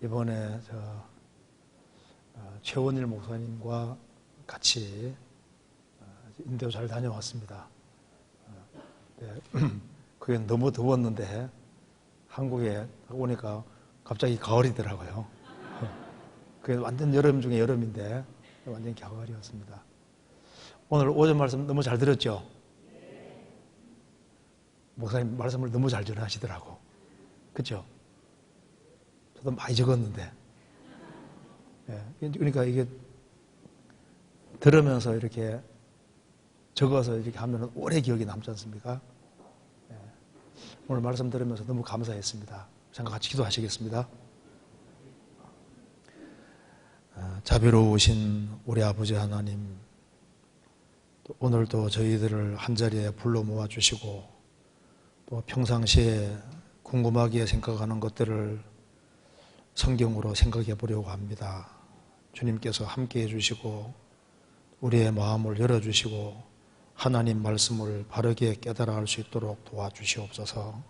이번에 최원일 목사님과 같이 인도 잘 다녀왔습니다. 그게 너무 더웠는데 한국에 오니까 갑자기 가을이더라고요. 그게 완전 여름 중에 여름인데 완전 가을이었습니다. 오늘 오전 말씀 너무 잘 들었죠? 목사님 말씀을 너무 잘 전하시더라고. 그렇죠? 저도 많이 적었는데. 그러니까 이게 들으면서 이렇게 적어서 이렇게 하면 오래 기억이 남지 않습니까? 오늘 말씀 들으면서 너무 감사했습니다. 잠깐 같이 기도하시겠습니다. 자비로우신 우리 아버지 하나님, 오늘도 저희들을 한자리에 불러 모아주시고 또 평상시에 궁금하게 생각하는 것들을 성경으로 생각해 보려고 합니다. 주님께서 함께 해주시고 우리의 마음을 열어주시고 하나님 말씀을 바르게 깨달아 알 수 있도록 도와주시옵소서.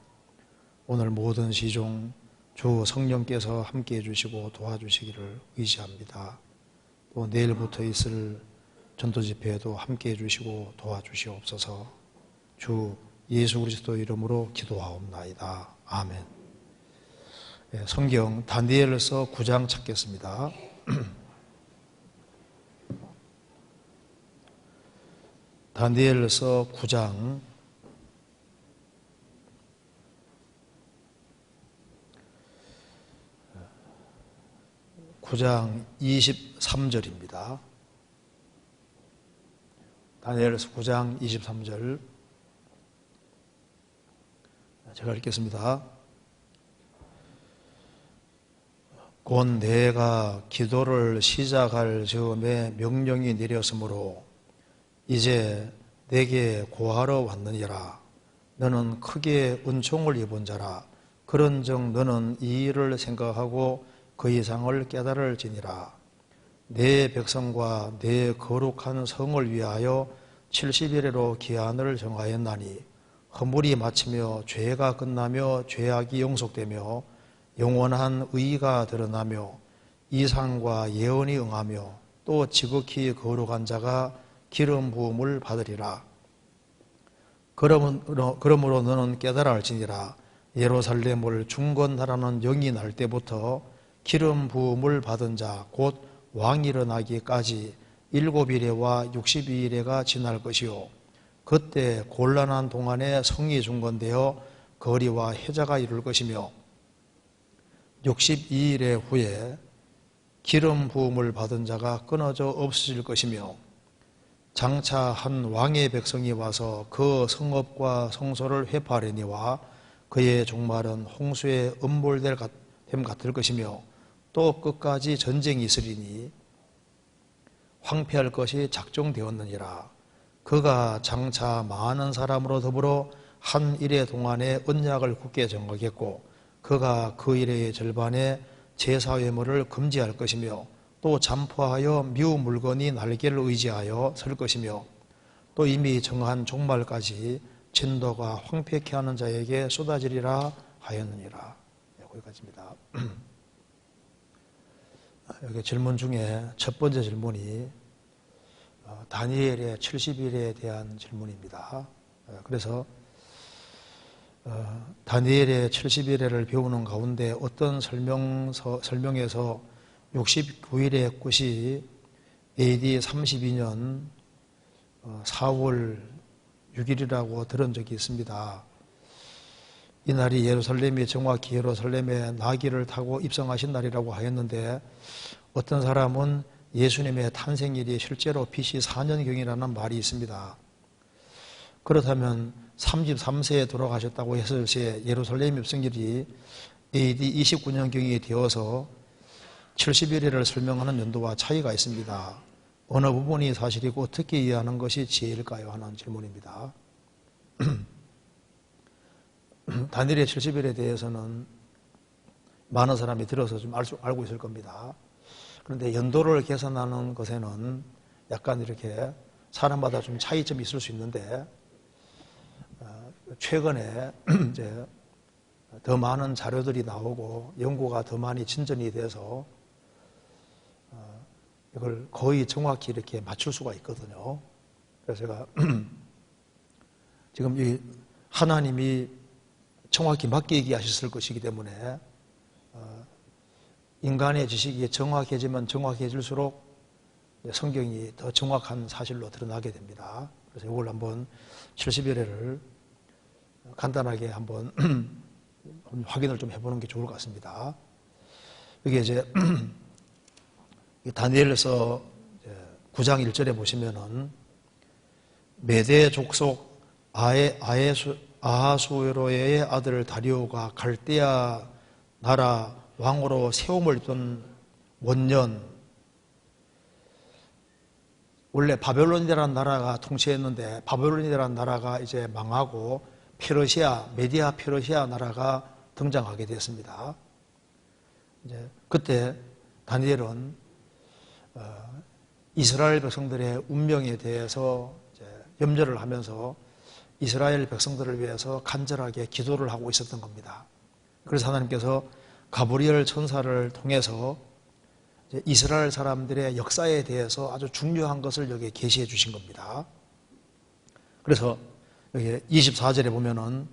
오늘 모든 시중 주 성령께서 함께 해주시고 도와주시기를 의지합니다. 또 내일부터 있을 전도 집회에도 함께 해주시고 도와주시옵소서. 주 예수 그리스도 이름으로 기도하옵나이다. 아멘. 성경 다니엘서 9장 찾겠습니다. 다니엘서 9장 23절입니다. 다니엘서 9장 23절 제가 읽겠습니다. 곧 내가 기도를 시작할 즈음에 명령이 내렸으므로 이제 내게 고하러 왔느니라. 너는 크게 은총을 입은 자라. 그런즉 너는 이 일을 생각하고 그 이상을 깨달을지니라. 내 백성과 내 거룩한 성을 위하여 70일에로 기한을 정하였나니 허물이 마치며 죄가 끝나며 죄악이 용속되며 영원한 의가 드러나며 이상과 예언이 응하며 또 지극히 거룩한 자가 기름 부음을 받으리라. 그러므로 너는 깨달아 알지니라. 예루살렘을 중건하라는 영이 날 때부터 기름 부음을 받은 자 곧 왕이 일어나기까지 7일에와 62일에가 지날 것이요 그때 곤란한 동안에 성이 중건되어 거리와 해자가 이룰 것이며 62일의 후에 기름 부음을 받은 자가 끊어져 없어질 것이며 장차 한 왕의 백성이 와서 그 성읍과 성소를 회파하려니와 그의 종말은 홍수에 음몰됨 같을 것이며 또 끝까지 전쟁이 있으리니 황폐할 것이 작정되었느니라. 그가 장차 많은 사람으로 더불어 한 일의 동안에 언약을 굳게 정하겠고 그가 그 일의 절반에 제사회물을 금지할 것이며 또 잠포하여 미우 물건이 날개를 의지하여 설 것이며 또 이미 정한 종말까지 진도가 황폐케 하는 자에게 쏟아지리라 하였느니라. 거기까지입니다. 여기 질문 중에 첫 번째 질문이 다니엘의 70일에 대한 질문입니다. 그래서 다니엘의 70일을 배우는 가운데 어떤 설명에서 69일의 끝이 AD 32년 4월 6일이라고 들은 적이 있습니다. 이날이 예루살렘이 정확히 예루살렘에 나귀를 타고 입성하신 날이라고 하였는데 어떤 사람은 예수님의 탄생일이 실제로 BC 4년경이라는 말이 있습니다. 그렇다면 33세에 돌아가셨다고 했을 때 예루살렘 입성일이 AD 29년경이 되어서 70일을 설명하는 연도와 차이가 있습니다. 어느 부분이 사실이고 어떻게 이해하는 것이 지혜일까요? 하는 질문입니다. 다니엘의 70일에 대해서는 많은 사람이 들어서 좀 알고 있을 겁니다. 그런데 연도를 계산하는 것에는 약간 이렇게 사람마다 좀 차이점이 있을 수 있는데 최근에 이제 더 많은 자료들이 나오고 연구가 더 많이 진전이 돼서 이걸 거의 정확히 이렇게 맞출 수가 있거든요. 그래서 제가 지금 이 하나님이 정확히 맞게 얘기하셨을 것이기 때문에 인간의 지식이 정확해지면 정확해질수록 성경이 더 정확한 사실로 드러나게 됩니다. 그래서 이걸 한번 70여례를 간단하게 한번 확인을 좀 해보는 게 좋을 것 같습니다. 여기 이제 다니엘서 9장 1절에 보시면은 메대 족속 아하수에로의 아들 다리오가 갈대아 나라 왕으로 세움을 입던 원년, 원래 바벨론이라는 나라가 통치했는데 바벨론이라는 나라가 이제 망하고 페르시아, 메디아 페르시아 나라가 등장하게 됐습니다. 이제 그때 다니엘은 이스라엘 백성들의 운명에 대해서 이제 염려를 하면서 이스라엘 백성들을 위해서 간절하게 기도를 하고 있었던 겁니다. 그래서 하나님께서 가브리엘 천사를 통해서 이제 이스라엘 사람들의 역사에 대해서 아주 중요한 것을 여기에 계시해 주신 겁니다. 그래서 여기 24절에 보면은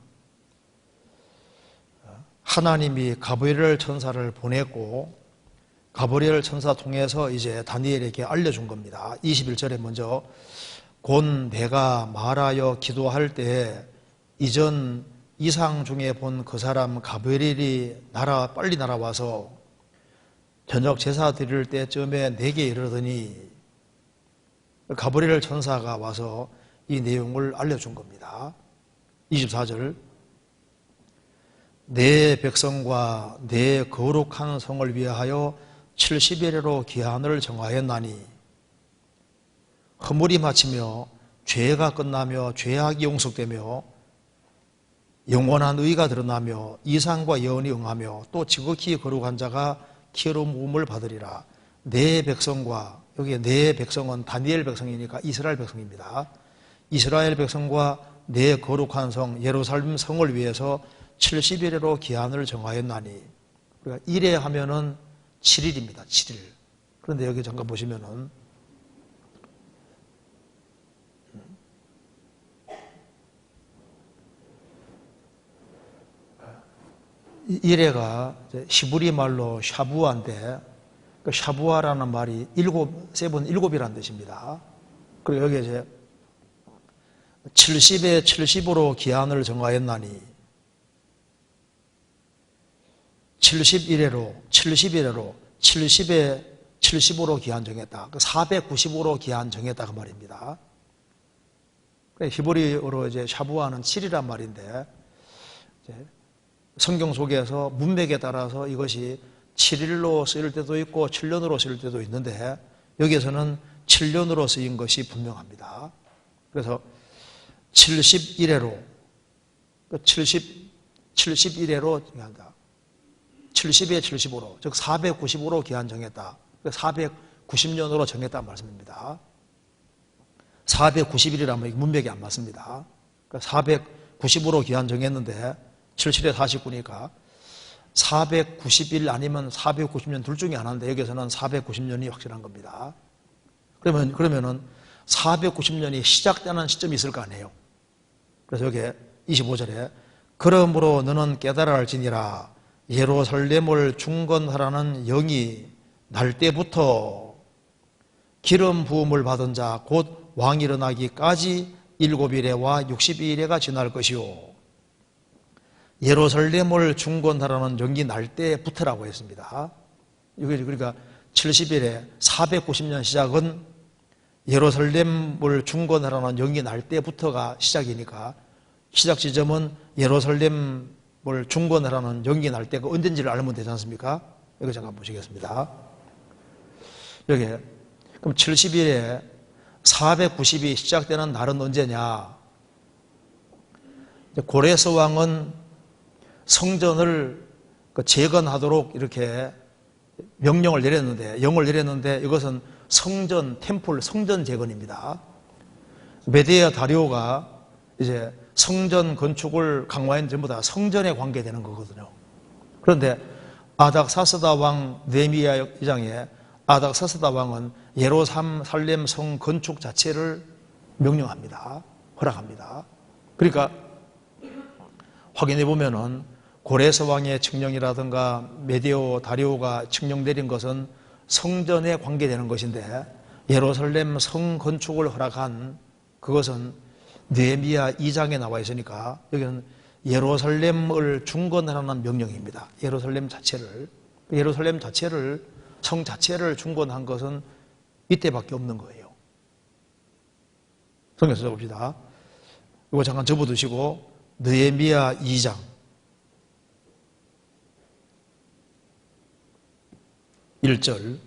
하나님이 가브리엘 천사를 보냈고 가브리엘 천사 통해서 이제 다니엘에게 알려준 겁니다. 21절에 먼저 곧 내가 말하여 기도할 때 이전 이상 중에 본 그 사람 가브리엘이 빨리 날아와서 저녁 제사 드릴 때쯤에 내게 이르더니 가브리엘 천사가 와서 이 내용을 알려준 겁니다. 24절 내 백성과 내 거룩한 성을 위하여 70일로 기한을 정하였나니 허물이 마치며 죄가 끝나며 죄악이 용서되며 영원한 의가 드러나며 이상과 예언이 응하며 또 지극히 거룩한 자가 기름부음을 받으리라. 내 백성과, 여기에 내 백성은 다니엘 백성이니까 이스라엘 백성입니다. 이스라엘 백성과 내 거룩한 성 예루살렘 성을 위해서 70일로 기한을 정하였나니, 우리가 일에 하면은 7일입니다. 7일. 그런데 여기 잠깐 보시면은 일회가 히브리 말로 샤부아인데 그 샤부아라는 말이 세븐 일곱이라는 뜻입니다. 그리고 여기 이제 70에 70으로 기한을 정하였나니 71회로 70일회로 70에 70으로 기한 정했다. 495로 기한 정했다 그 말입니다. 히브리어로 이제 샤부아는 7이란 말인데 이제 성경 속에서 문맥에 따라서 이것이 7일로 쓰일 때도 있고 7년으로 쓰일 때도 있는데 여기에서는 7년으로 쓰인 것이 분명합니다. 그래서 71회로 71회로 정한다. 70에 70으로 즉 495로 기한 정했다. 490년으로 정했다는 말씀입니다. 490일이라면 문맥이 안 맞습니다. 490으로 기한 정했는데 77에 49니까 490일 아니면 490년 둘 중에 하나인데 여기서는 490년이 확실한 겁니다. 그러면은 490년이 시작되는 시점이 있을 거 아니에요. 그래서 여기 25절에 그러므로 너는 깨달아 알지니라 예루살렘을 중건하라는 영이 날 때부터 기름 부음을 받은 자 곧 왕이 일어나기까지 7일에와 62일에가 지날 것이요 예루살렘을 중건하라는 영이 날 때부터라고 했습니다. 그러니까 70일에 490년 시작은 예루살렘을 중건하라는 영이 날 때부터가 시작이니까 시작 지점은 예루살렘을 중건하라는 영이 날 때가 언젠지를 알면 되지 않습니까? 여기 잠깐 보시겠습니다. 여기 그럼 70일에 490이 시작되는 날은 언제냐? 고레스 왕은 성전을 재건하도록 이렇게 명령을 내렸는데, 영을 내렸는데 이것은 성전 재건입니다. 메디아 다리오가 이제 성전 건축을 강화한 전부 다 성전에 관계되는 거거든요. 그런데 아닥사스다 왕 느헤미야 2장에 아닥사스다 왕은 예루살렘 성 건축 자체를 명령합니다. 허락합니다. 그러니까 확인해 보면은 고레스 왕의 칙령이라든가 메디오 다리오가 칙령 내린 것은 성전에 관계되는 것인데 예루살렘 성 건축을 허락한 그것은 느헤미야 2장에 나와 있으니까 여기는 예루살렘을 중건하라는 명령입니다. 예루살렘 자체를 성 자체를 중건한 것은 이때밖에 없는 거예요. 성경 써봅시다. 이거 잠깐 접어두시고 느헤미야 2장 1절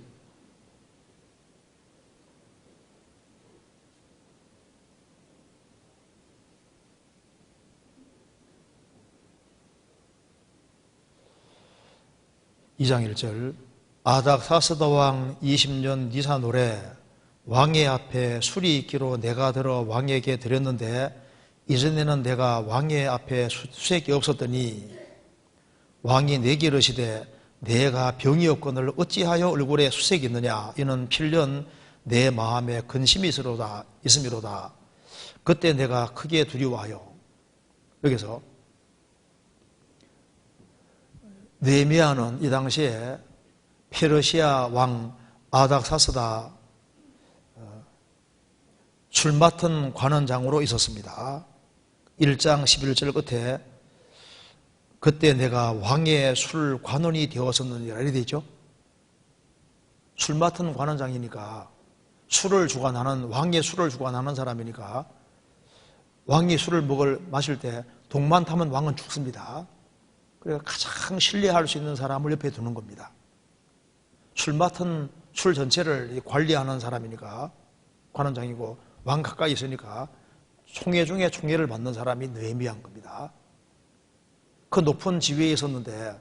(2장 1절) 아닥사스다 왕 20년 니산월에 왕의 앞에 술이 있기로 내가 들어 왕에게 드렸는데 이전에는 내가 왕의 앞에 수색이 없었더니 왕이 내게 이르시되 내가 병이 없거늘 어찌하여 얼굴에 수색이 있느냐 이는 필연 내 마음에 근심이 있음이로다. 그때 내가 크게 두려워하여. 여기서 느헤미야는 이 당시에 페르시아 왕 아닥사스다 술 맡은 관원장으로 있었습니다. 1장 11절 끝에 그때 내가 왕의 술 관원이 되었었느니라 이렇게 되죠. 술 맡은 관원장이니까 술을 주관하는 왕의 술을 주관하는 사람이니까 왕이 술을 마실 때 독만 타면 왕은 죽습니다. 그래서 가장 신뢰할 수 있는 사람을 옆에 두는 겁니다. 술 맡은 술 전체를 관리하는 사람이니까 관원장이고 왕 가까이 있으니까 총회 중에 총회를 맡는 사람이 느헤미야인 겁니다. 그 높은 지위에 있었는데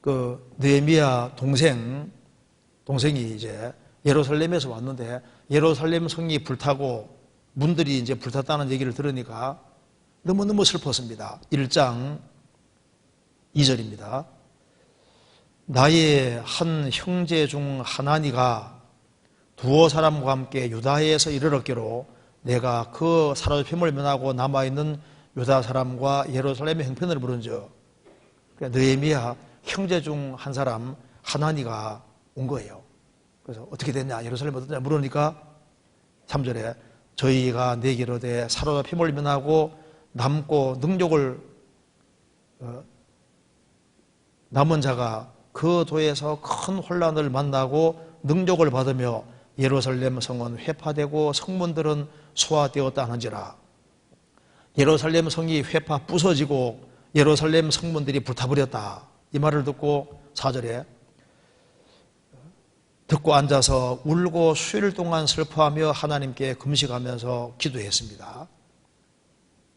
그 느헤미야 동생이 이제 예루살렘에서 왔는데 예루살렘 성이 불타고 문들이 이제 불탔다는 얘기를 들으니까 너무너무 슬펐습니다. 1장 2절입니다. 나의 한 형제 중 하나니가 두어 사람과 함께 유다에서 이르렀기로 내가 그 사로잡힘을 면하고 남아있는 유다 사람과 예루살렘의 형편을 물은즉 느헤미야 형제 중 한 사람 하나니가 온 거예요. 그래서 어떻게 됐냐 예루살렘 어떻냐 물으니까 3절에 저희가 내게로 대 사로잡힘을 면하고 남고 능력을 남은 자가 그 도에서 큰 혼란을 만나고 능력을 받으며 예루살렘 성은 회파되고 성문들은 소화되었다 하는지라. 예루살렘 성이 회파 부서지고 예루살렘 성문들이 불타버렸다. 이 말을 듣고 4절에 듣고 앉아서 울고 수일 동안 슬퍼하며 하나님께 금식하면서 기도했습니다.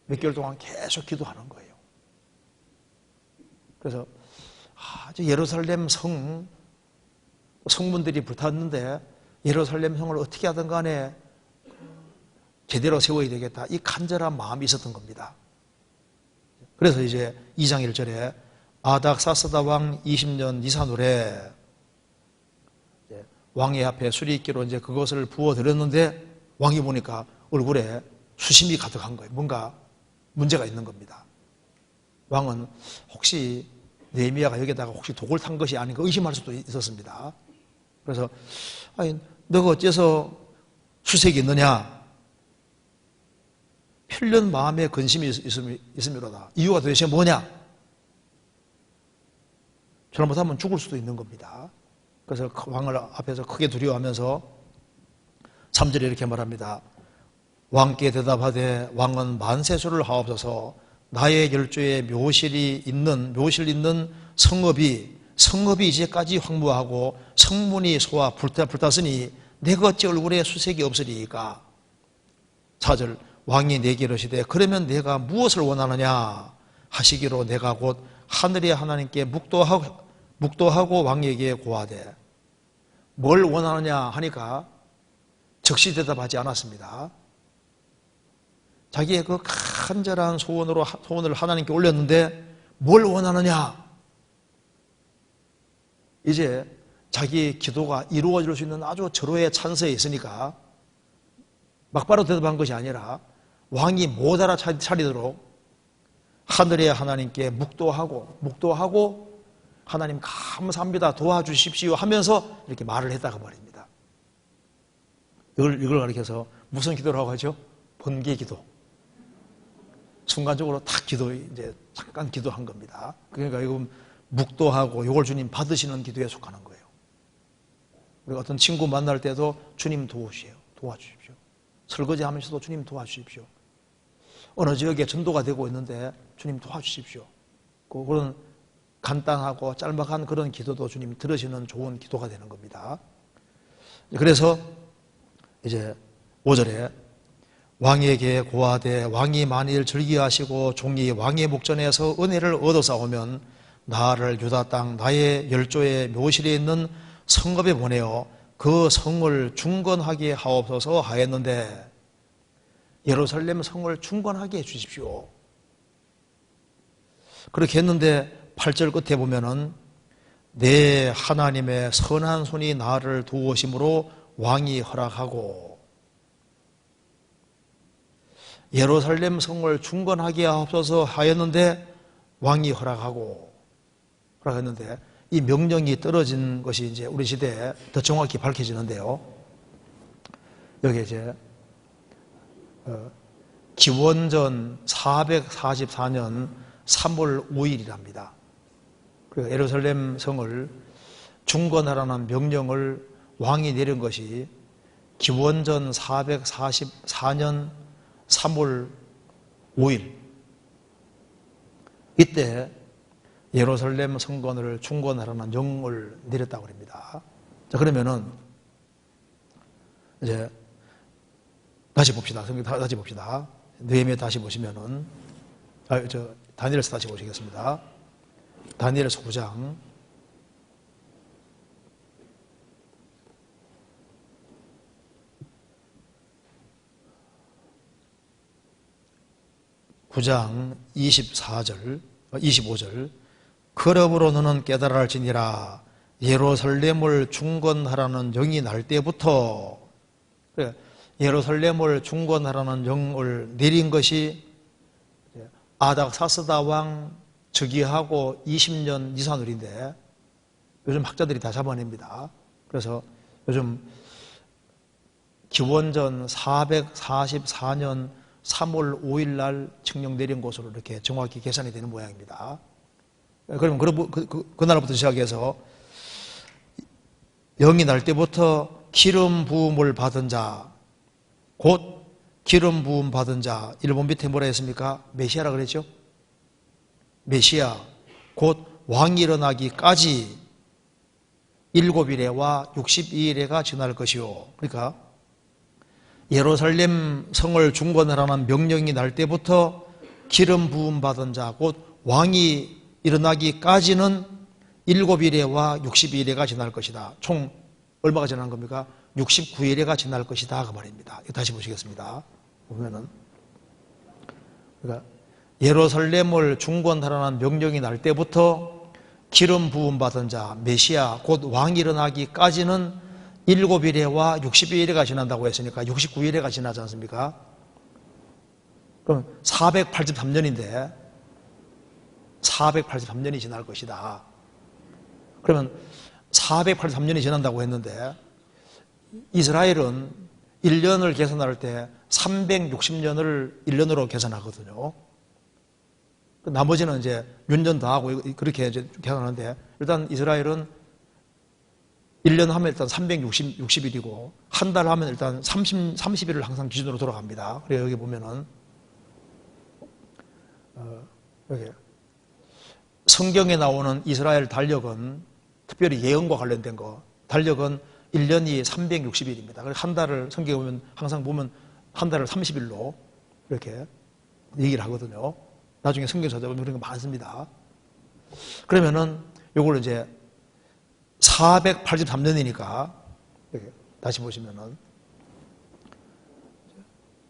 몇 개월 동안 계속 기도하는 거예요. 그래서 예루살렘 성문들이 불탔는데 예루살렘 성을 어떻게 하든 간에 제대로 세워야 되겠다. 이 간절한 마음이 있었던 겁니다. 그래서 이제 2장 1절에 아닥사스다 왕 20년 니산월에 왕의 앞에 술이 있기로 이제 그것을 부어드렸는데 왕이 보니까 얼굴에 수심이 가득한 거예요. 뭔가 문제가 있는 겁니다. 왕은 혹시 느헤미야가 여기다가 혹시 독을 탄 것이 아닌가 의심할 수도 있었습니다. 그래서 너가 어째서 수색이 있느냐? 필연 마음에 근심이 있음이로다. 이유가 도대체 뭐냐? 잘못하면 죽을 수도 있는 겁니다. 그래서 왕을 앞에서 크게 두려워하면서 3절에 이렇게 말합니다. 왕께 대답하되 왕은 만세수를 하옵소서. 나의 열조에 묘실 있는 성읍이 이제까지 황무하고 성문이 소와 불탔으니 내가 어찌 얼굴에 수색이 없으리이까. 4절 왕이 내게 이르시되 그러면 내가 무엇을 원하느냐 하시기로 내가 곧 하늘의 하나님께 묵도하고 왕에게 고하되. 뭘 원하느냐 하니까 즉시 대답하지 않았습니다. 자기의 그 간절한 소원을 하나님께 올렸는데 뭘 원하느냐? 이제 자기 기도가 이루어질 수 있는 아주 절호의 찬스에 있으니까 막바로 대답한 것이 아니라 왕이 못 알아차리도록 하늘의 하나님께 묵도하고 하나님 감사합니다, 도와주십시오 하면서 이렇게 말을 했다가 말입니다. 이걸 가리켜서 무슨 기도라고 하죠? 번개 기도. 순간적으로 딱 이제 잠깐 기도한 겁니다. 그러니까 이거 묵도하고 이걸 주님 받으시는 기도에 속하는 거예요. 우리가 어떤 친구 만날 때도 주님 도와주십시오. 설거지 하면서도 주님 도와주십시오. 어느 지역에 전도가 되고 있는데 주님 도와주십시오. 그런 간단하고 짤막한 그런 기도도 주님 들으시는 좋은 기도가 되는 겁니다. 그래서 이제 5절에 왕에게 고하되 왕이 만일 즐기하시고 종이 왕의 목전에서 은혜를 얻어싸오면 나를 유다 땅 나의 열조의 묘실에 있는 성읍에 보내어 그 성을 중건하게 하옵소서 하였는데 예루살렘 성을 중건하게 해주십시오. 그렇게 했는데 8절 끝에 보면은 내 하나님의 선한 손이 나를 도우심으로 왕이 허락하고 예루살렘 성을 중건하게 하옵소서 하였는데 왕이 허락했는데 이 명령이 떨어진 것이 이제 우리 시대에 더 정확히 밝혀지는데요. 여기 이제 기원전 444년 3월 5일이랍니다. 그리고 예루살렘 성을 중건하라는 명령을 왕이 내린 것이 기원전 444년 3월 5일 이때 예루살렘 성전을 중건하라는 명을 내렸다고 합니다. 자, 그러면은 이제 다시 봅시다. 다시 봅시다. 느헤미야 다시 보시면은 다니엘서 다시 보시겠습니다. 다니엘서 9장 25절 그러므로 너는 깨달아 할지니라 예루살렘을 중건하라는 영이 날 때부터 예루살렘을 중건하라는 영을 내린 것이 아닥사스다 왕 즉위하고 20년 이산후인데 요즘 학자들이 다 잡아냅니다. 그래서 요즘 기원전 444년 3월 5일 날 칙령 내린 것으로 이렇게 정확히 계산이 되는 모양입니다. 그러면 그날부터 시작해서 영이 날 때부터 기름 부음을 받은 자, 곧 기름 부음 받은 자, 일본 밑에 뭐라 했습니까? 메시아라 그랬죠? 메시아, 곧 왕이 일어나기까지 7일에와 62일에가 지날 것이요. 그러니까 예루살렘 성을 중건하라는 명령이 날 때부터 기름 부음 받은 자, 곧 왕이 일어나기까지는 7일에와 62일에가 지날 것이다. 총 얼마가 지난 겁니까? 69일에가 지날 것이다. 그 말입니다. 다시 보시겠습니다. 보면은 그러니까 예루살렘을 중건하라는 명령이 날 때부터 기름 부음 받은 자, 메시아, 곧 왕이 일어나기까지는 7일에와 62일에가 지난다고 했으니까 69일에가 지나지 않습니까? 그럼 483년인데 483년이 지날 것이다. 그러면 483년이 지난다고 했는데 이스라엘은 1년을 계산할 때 360년을 1년으로 계산하거든요. 나머지는 이제 윤년 더하고 그렇게 이제 계산하는데 일단 이스라엘은 1년 하면 일단 360일이고 한 달 하면 일단 30일을 항상 기준으로 돌아갑니다. 그래서 여기 보면은 여기 성경에 나오는 이스라엘 달력은 특별히 예언과 관련된 거 달력은 1년이 360일입니다. 그래서 한 달을 성경에 보면 항상 보면 한 달을 30일로 이렇게 얘기를 하거든요. 나중에 성경 찾아보면 그런 거 많습니다. 그러면은 요걸 이제 483년이니까 다시 보시면은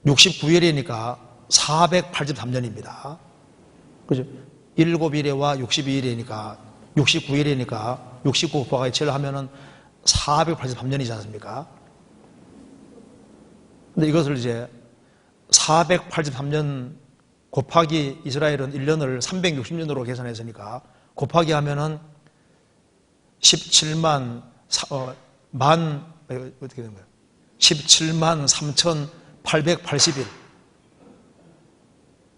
69일이니까 483년입니다. 그죠? 7일에와 62일이니까 69일이니까 69 곱하기 7 하면은 483년이지 않습니까? 근데 이것을 이제 483년 곱하기 이스라엘은 1년을 360년으로 계산했으니까 곱하기 하면은 17만 어떻게 된 거예요? 17만 3,880일.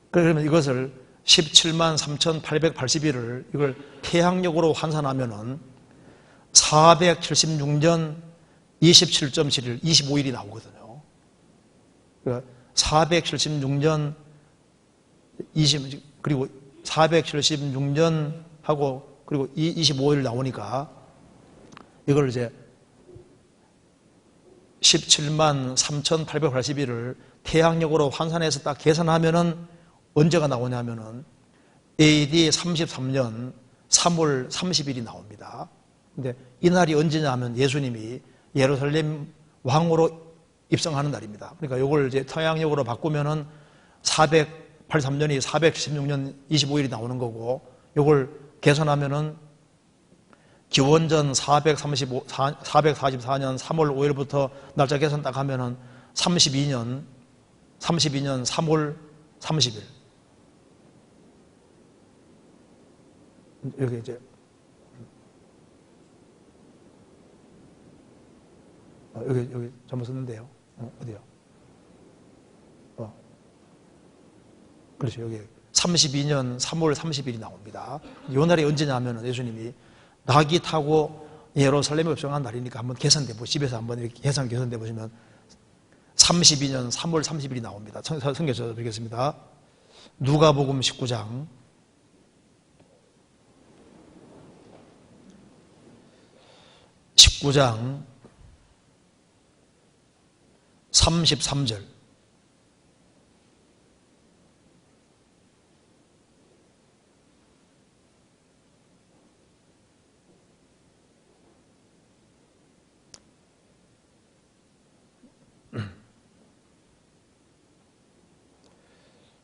그러면 이것을 17만 3,880일을 이걸 태양력으로 환산하면은 476년 27.7일, 25일이 나오거든요. 그러니까 476년 20, 그리고 476년 하고 그리고 25일 나오니까 이걸 이제 17만 3,880일을 태양력으로 환산해서 딱 계산하면은 언제가 나오냐면은 AD 33년 3월 30일이 나옵니다. 근데 이날이 언제냐 하면 예수님이 예루살렘 왕으로 입성하는 날입니다. 그러니까 이걸 이제 태양력으로 바꾸면은 483년이 476년 25일이 나오는 거고, 이걸 계산하면은 기원전 444년 3월 5일부터 날짜 계산 딱 하면은 32년 3월 30일. 여기 이제 여기 잘못 썼는데요. 어디요? 그렇죠. 여기 32년 3월 30일이 나옵니다. 이 날이 언제냐면 예수님이 낙이 타고 예루살렘에 입성한 날이니까 한번 계산돼 보시고 집에서 한번 이렇게 계산돼 보시면 32년 3월 30일이 나옵니다. 성경 찾아보겠습니다. 누가복음 19장 33절.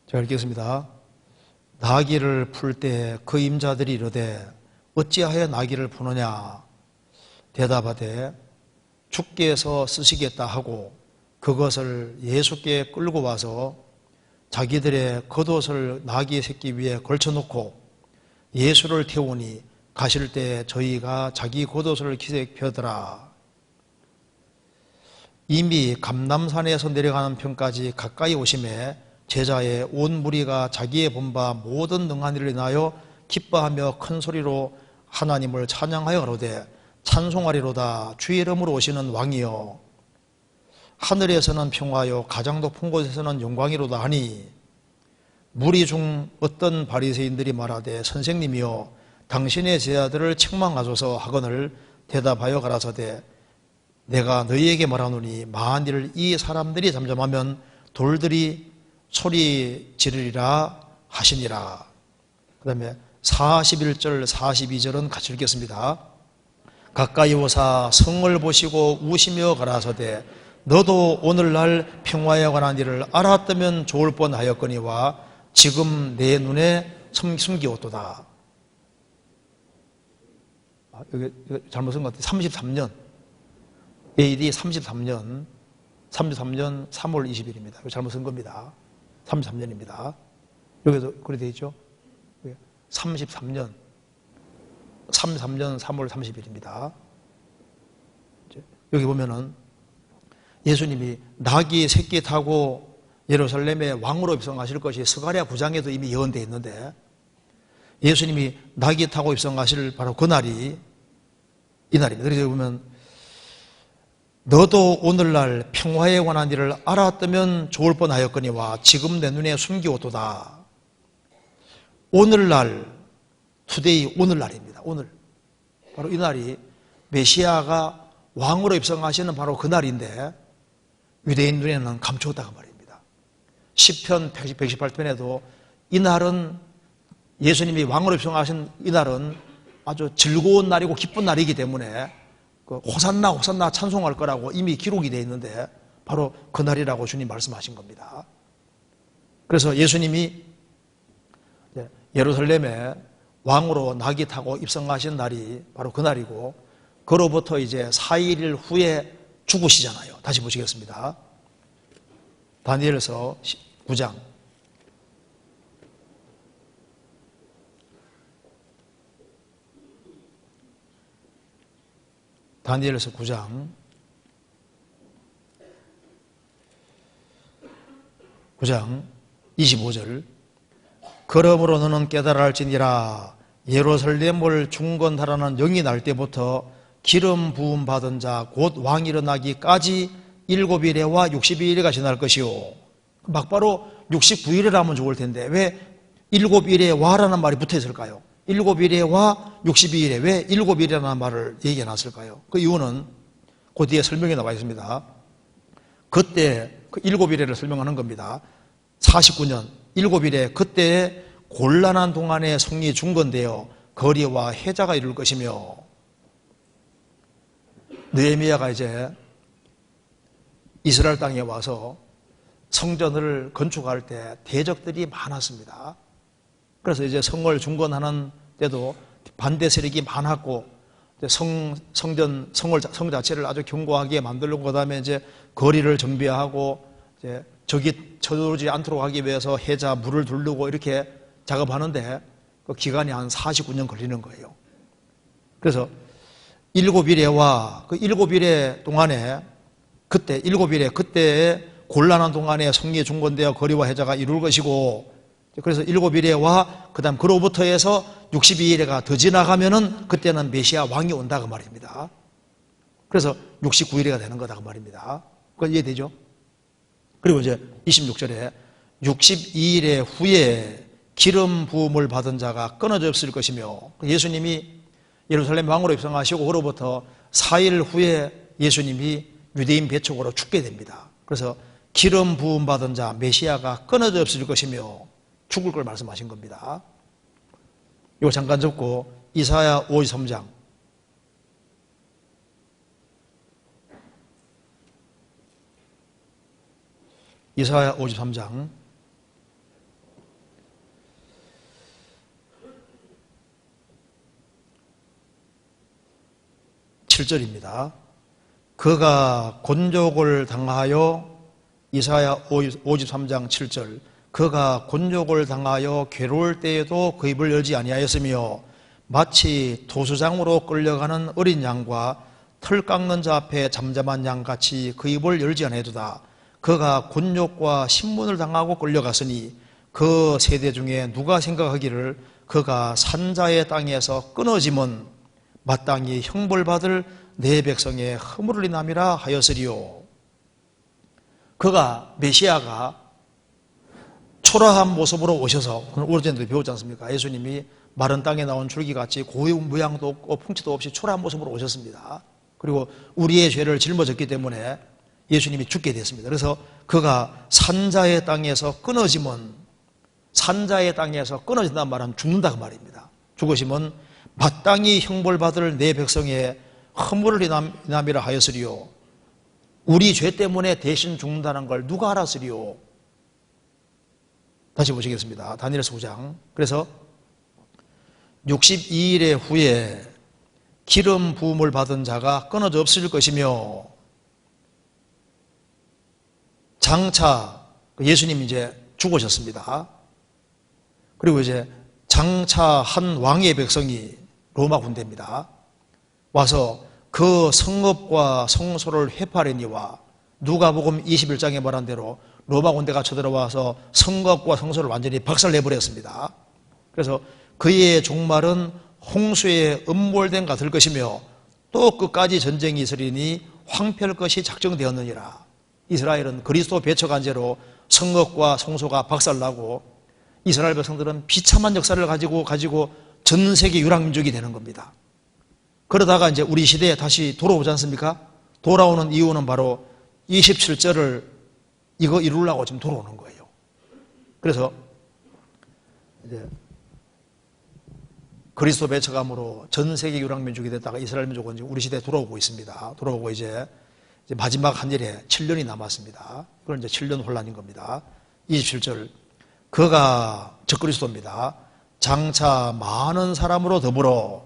제가 읽겠습니다. 나귀를 풀 때 그 임자들이 이르되 어찌하여 나귀를 푸느냐 대답하되 주께서 쓰시겠다 하고 그것을 예수께 끌고 와서 자기들의 겉옷을 나귀 새끼 위에 걸쳐놓고 예수를 태우니 가실 때 저희가 자기 겉옷을 기색 펴더라. 이미 감람산에서 내려가는 편까지 가까이 오심에 제자의 온 무리가 자기의 본 바 모든 능한 일을 인하여 기뻐하며 큰 소리로 하나님을 찬양하여 가로되 찬송하리로다. 주의 이름으로 오시는 왕이여 하늘에서는 평화요 가장 높은 곳에서는 영광이로다 하니, 무리 중 어떤 바리새인들이 말하되 선생님이여 당신의 제자들을 책망하소서 하거늘 대답하여 가라사대 내가 너희에게 말하노니 만일 이 사람들이 잠잠하면 돌들이 소리 지르리라 하시니라. 그 다음에 41절 42절은 같이 읽겠습니다. 가까이 오사 성을 보시고 우시며 가라사대 너도 오늘날 평화에 관한 일을 알았다면 좋을 뻔하였거니와 지금 내 눈에 숨기었도다. 여기 잘못 쓴 것 같아요. 33년 AD 33년 3월 20일입니다. 잘못 쓴 겁니다. 33년입니다. 여기도 그래 되어 있죠? 33년 3월 30일입니다. 여기 보면은 예수님이 나귀 새끼 타고 예루살렘에 왕으로 입성하실 것이 스가랴 9장에도 이미 예언되어 있는데, 예수님이 나귀 타고 입성하실 바로 그 날이 이 날입니다. 그래서 보면 너도 오늘날 평화에 관한 일을 알았다면 좋을 뻔하였거니와 지금 내 눈에 숨기었도다. 오늘날, 투데이, 오늘날입니다. 오늘. 바로 이 날이 메시아가 왕으로 입성하시는 바로 그 날인데 유대인 눈에는 감추었다고 말입니다. 시편 118편에도 이 날은, 예수님이 왕으로 입성하신 이 날은 아주 즐거운 날이고 기쁜 날이기 때문에 호산나 호산나 찬송할 거라고 이미 기록이 되어 있는데 바로 그 날이라고 주님 말씀하신 겁니다. 그래서 예수님이 예루살렘에 왕으로 낙이 타고 입성하신 날이 바로 그날이고, 그로부터 이제 4일 후에 죽으시잖아요. 다시 보시겠습니다. 다니엘서 9장. 다니엘서 9장 25절. 그러므로 너는 깨달아 할지니라. 예루살렘을 중건하라는 영이 날 때부터 기름 부음 받은 자 곧 왕이 일어나기까지 7일에와 62일에가 지날 것이요. 막바로 69일에 하면 좋을 텐데 왜 7일에 와라는 말이 붙어 있을까요? 7일에 와 62일에 왜 7일이라는 말을 얘기해 놨을까요? 그 이유는 그 뒤에 설명이 나와 있습니다. 그때 그 7일에를 설명하는 겁니다. 49년 7일에 그때에 곤란한 동안에 성이 중건되어 거리와 해자가 이룰 것이며, 느헤미야가 이제 이스라엘 땅에 와서 성전을 건축할 때 대적들이 많았습니다. 그래서 이제 성을 중건하는 때도 반대 세력이 많았고, 성 자체를 아주 견고하게 만들고, 그 다음에 이제 거리를 정비하고, 이제 적이 쳐들어오지 않도록 하기 위해서 해자, 물을 두르고 이렇게 작업하는데 그 기간이 한 49년 걸리는 거예요. 그래서 7일에와 그 7일의 동안에 그때 7일에 그때의 곤란한 동안에 성리 중건되어 거리와 해자가 이룰 것이고, 그래서 7일에와 그 다음 그로부터 해서 62일에가 더 지나가면은 그때는 메시아 왕이 온다 그 말입니다. 그래서 69일에가 되는 거다 그 말입니다. 그건 이해되죠? 그리고 이제 26절에 62일의 후에 기름 부음을 받은 자가 끊어져 없을 것이며, 예수님이 예루살렘 왕으로 입성하시고 그로부터 4일 후에 예수님이 유대인 배척으로 죽게 됩니다. 그래서 기름 부음 받은 자 메시아가 끊어져 없을 것이며 죽을 걸 말씀하신 겁니다. 이거 잠깐 접고 이사야 53장. 이사야 53장 7절입니다. 그가 곤욕을 당하여, 이사야 53장 7절, 그가 곤욕을 당하여 괴로울 때에도 그 입을 열지 아니하였으며 마치 도수장으로 끌려가는 어린 양과 털 깎는 자 앞에 잠잠한 양같이 그 입을 열지 아니하도다. 그가 곤욕과 신문을 당하고 끌려갔으니 그 세대 중에 누가 생각하기를 그가 산자의 땅에서 끊어짐은 마땅히 형벌받을 내 백성의 허물을 인함이라 하였으리요. 그가, 메시아가 초라한 모습으로 오셔서, 오래전에도 배웠지 않습니까? 예수님이 마른 땅에 나온 줄기같이 고운 모양도 없고 풍치도 없이 초라한 모습으로 오셨습니다. 그리고 우리의 죄를 짊어졌기 때문에 예수님이 죽게 됐습니다. 그래서 그가 산자의 땅에서 끊어짐은, 산자의 땅에서 끊어진다는 말은 죽는다 그 말입니다. 죽으시면 마땅히 형벌받을 내 백성의 허물을 인함이라 하였으리요. 우리 죄 때문에 대신 죽는다는 걸 누가 알았으리요? 다시 보시겠습니다. 다니엘서 9장. 그래서 62일의 후에 기름 부음을 받은 자가 끊어져 없을 것이며, 장차 예수님이 이제 죽으셨습니다. 그리고 이제 장차 한 왕의 백성이 로마 군대입니다. 와서 그 성읍과 성소를 회파하려니와, 누가복음 21장에 말한 대로 로마 군대가 쳐들어와서 성읍과 성소를 완전히 박살내버렸습니다. 그래서 그의 종말은 홍수에 음몰된 같을 것이며 또 끝까지 전쟁이 있으리니 황폐할 것이 작정되었느니라. 이스라엘은 그리스도 배척한 죄로 성읍과 성소가 박살나고 이스라엘 백성들은 비참한 역사를 가지고 전 세계 유랑민족이 되는 겁니다. 그러다가 이제 우리 시대에 다시 돌아오지 않습니까? 돌아오는 이유는 바로 27절을 이거 이루려고 지금 돌아오는 거예요. 그래서 이제 그리스도 배척함으로 전 세계 유랑민족이 됐다가 이스라엘 민족은 이제 우리 시대에 돌아오고 있습니다. 돌아오고 이제 마지막 한 일에 7년이 남았습니다. 그건 이제 7년 혼란인 겁니다. 27절. 그가 적그리스도입니다. 장차 많은 사람으로 더불어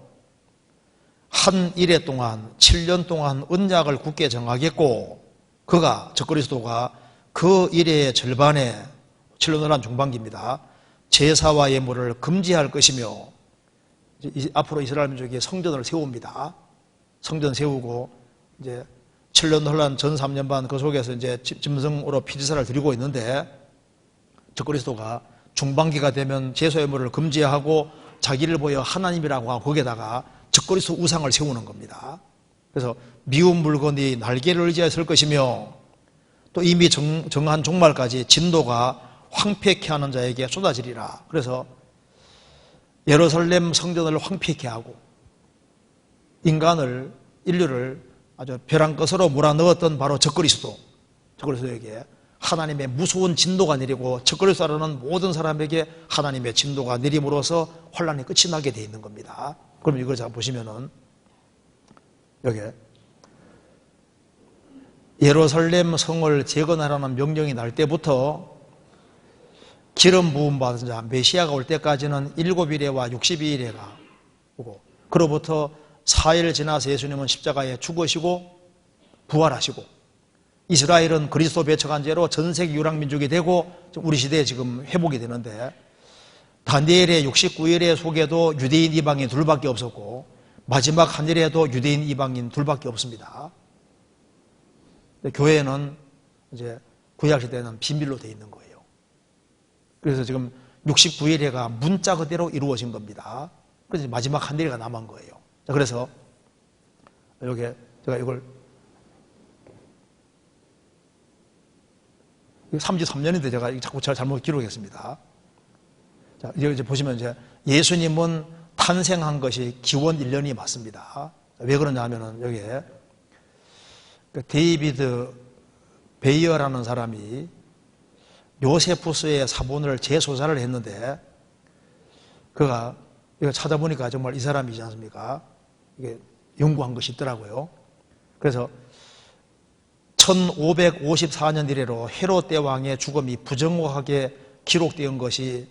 한 일해 동안 7년 동안 언약을 굳게 정하겠고, 그가 적그리스도가 그 일의 절반에 7년을 한 중반기입니다. 제사와 예물을 금지할 것이며, 앞으로 이스라엘 민족이 성전을 세웁니다. 성전 세우고 이제 7년 혼란 전 3년 반 그 속에서 이제 짐승으로 피제사를 드리고 있는데, 적그리스도가 중반기가 되면 제사 예물을 금지하고 자기를 보여 하나님이라고 하고 거기에다가 적그리스도 우상을 세우는 겁니다. 그래서 미운 물건이 날개를 의지하여 설 것이며, 또 이미 정한 종말까지 진도가 황폐케 하는 자에게 쏟아지리라. 그래서 예루살렘 성전을 황폐케 하고 인류를 아주 벼랑 끝으로 몰아넣었던 바로 적그리스도에게 하나님의 무서운 진도가 내리고, 적그리스도라는 모든 사람에게 하나님의 진도가 내림으로써 환란이 끝이 나게 되어 있는 겁니다. 그럼 이걸 잘 보시면은 여기 예루살렘 성을 재건하라는 명령이 날 때부터 기름 부음 받은 자 메시아가 올 때까지는 7일에와 62일에가 오고, 그로부터 4일 지나서 예수님은 십자가에 죽으시고 부활하시고, 이스라엘은 그리스도 배척한 죄로 전세계 유랑민족이 되고 우리 시대에 지금 회복이 되는데, 다니엘의 69일의 속에도 유대인 이방인 둘밖에 없었고 마지막 한 일에도 유대인 이방인 둘밖에 없습니다. 교회는 이제 구약시대에는 비밀로 되어 있는 거예요. 그래서 지금 69일회가 문자 그대로 이루어진 겁니다. 그래서 마지막 한 일회가 남은 거예요. 자, 그래서 여기 제가 이걸 33년인데 제가 자꾸 잘못 기록했습니다. 자, 이제 보시면 이제 예수님은 탄생한 것이 기원 1년이 맞습니다. 왜 그러냐 하면은 여기에 데이비드 베이어라는 사람이 요세푸스의 사본을 재조사를 했는데, 그가 이거 찾아보니까 정말 이 사람이지 않습니까? 이게 연구한 것이 있더라고요. 그래서 1554년 이래로 헤롯 대왕의 죽음이 부정확하게 기록된 것이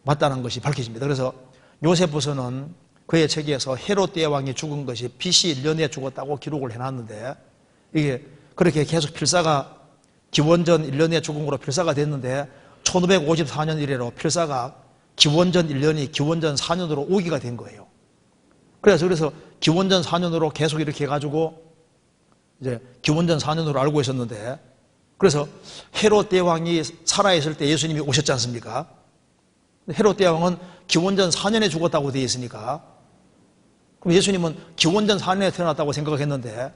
맞다는 것이 밝혀집니다. 그래서 요세푸스는 그의 책에서 헤롯 대왕이 죽은 것이 BC 1년에 죽었다고 기록을 해놨는데, 이게 그렇게 계속 필사가 기원전 1년에 죽은 거로 필사가 됐는데 1554년 이래로 필사가 기원전 1년이 기원전 4년으로 오기가 된 거예요. 그래서 기원전 4년으로 계속 이렇게 해가지고 이제 기원전 4년으로 알고 있었는데, 그래서 헤롯 대왕이 살아있을 때 예수님이 오셨지 않습니까? 헤롯 대왕은 기원전 4년에 죽었다고 되어 있으니까, 그럼 예수님은 기원전 4년에 태어났다고 생각했는데,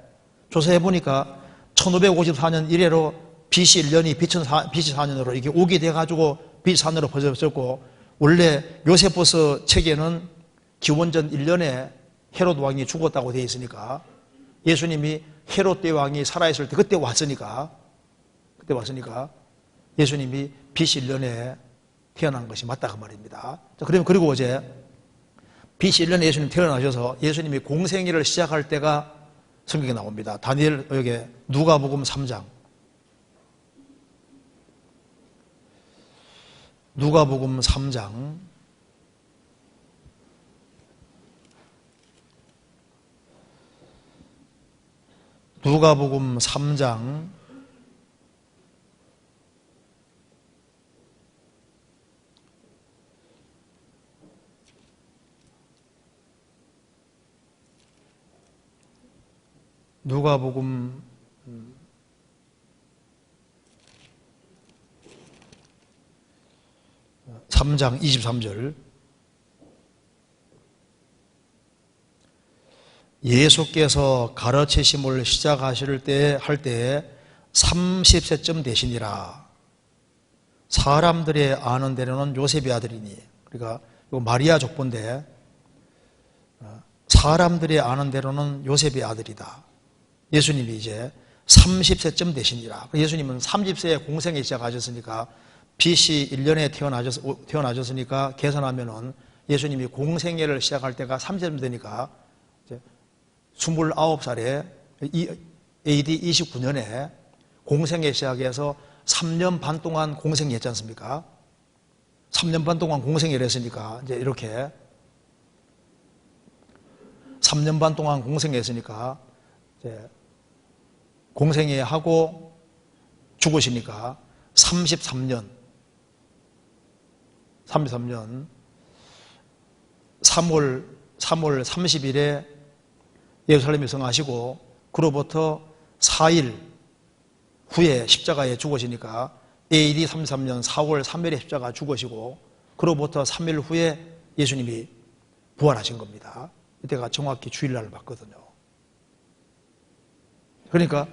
조사해보니까 1554년 이래로 BC 1년이 BC 4년으로 이게 오게 돼가지고 BC 4년으로 벌어졌고, 원래 요세푸스 책에는 기원전 1년에 헤롯 왕이 죽었다고 되어 있으니까, 예수님이 헤롯 대왕이 살아있을 때 그때 왔으니까 예수님이 BC 1년에 태어난 것이 맞다 그 말입니다. 자, 그리고 어제 BC 1년에 예수님 태어나셔서 예수님이 공생애를 시작할 때가 성경에 나옵니다. 다니엘 여기 누가복음 3장. 누가복음 3장. 누가복음 3장 3장 23절. 예수께서 가르치심을 시작하실 때 할 때에 30세쯤 되시니라. 사람들의 아는 대로는 요셉의 아들이니, 그러니까 이거 마리아 족보인데 사람들의 아는 대로는 요셉의 아들이다. 예수님이 이제 30세쯤 되시니라. 예수님은 30세에 공생에 시작하셨으니까 BC 1년에 태어나셨으니까 계산하면은 예수님이 공생애를 시작할 때가 30세 되니까 29살에 AD 29년에 공생애 시작해서 3년 반 동안 공생애했지 않습니까? 3년 반 동안 공생애를 했으니까 이제 이렇게 3년 반 동안 공생했으니까 이제 공생애하고 죽으시니까 33년 3월 30일에 예루살렘에 성하시고 그로부터 4일 후에 십자가에 죽으시니까 AD 33년 4월 3일에 십자가 죽으시고 그로부터 3일 후에 예수님이 부활하신 겁니다. 이때가 정확히 주일날을 맞거든요. 그러니까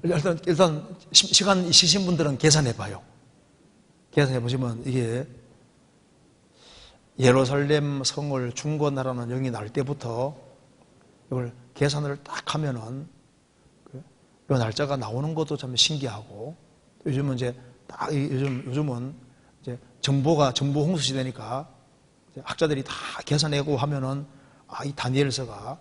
일단 시간 있으신 분들은 계산해 봐요. 계산해 보시면 이게 예루살렘 성을 중건하라는 영이 날 때부터 이걸 계산을 딱 하면은 이 날짜가 나오는 것도 참 신기하고, 요즘은 이제 요즘은 이제 정보 홍수 시대니까 학자들이 다 계산하고 하면은 이 다니엘서가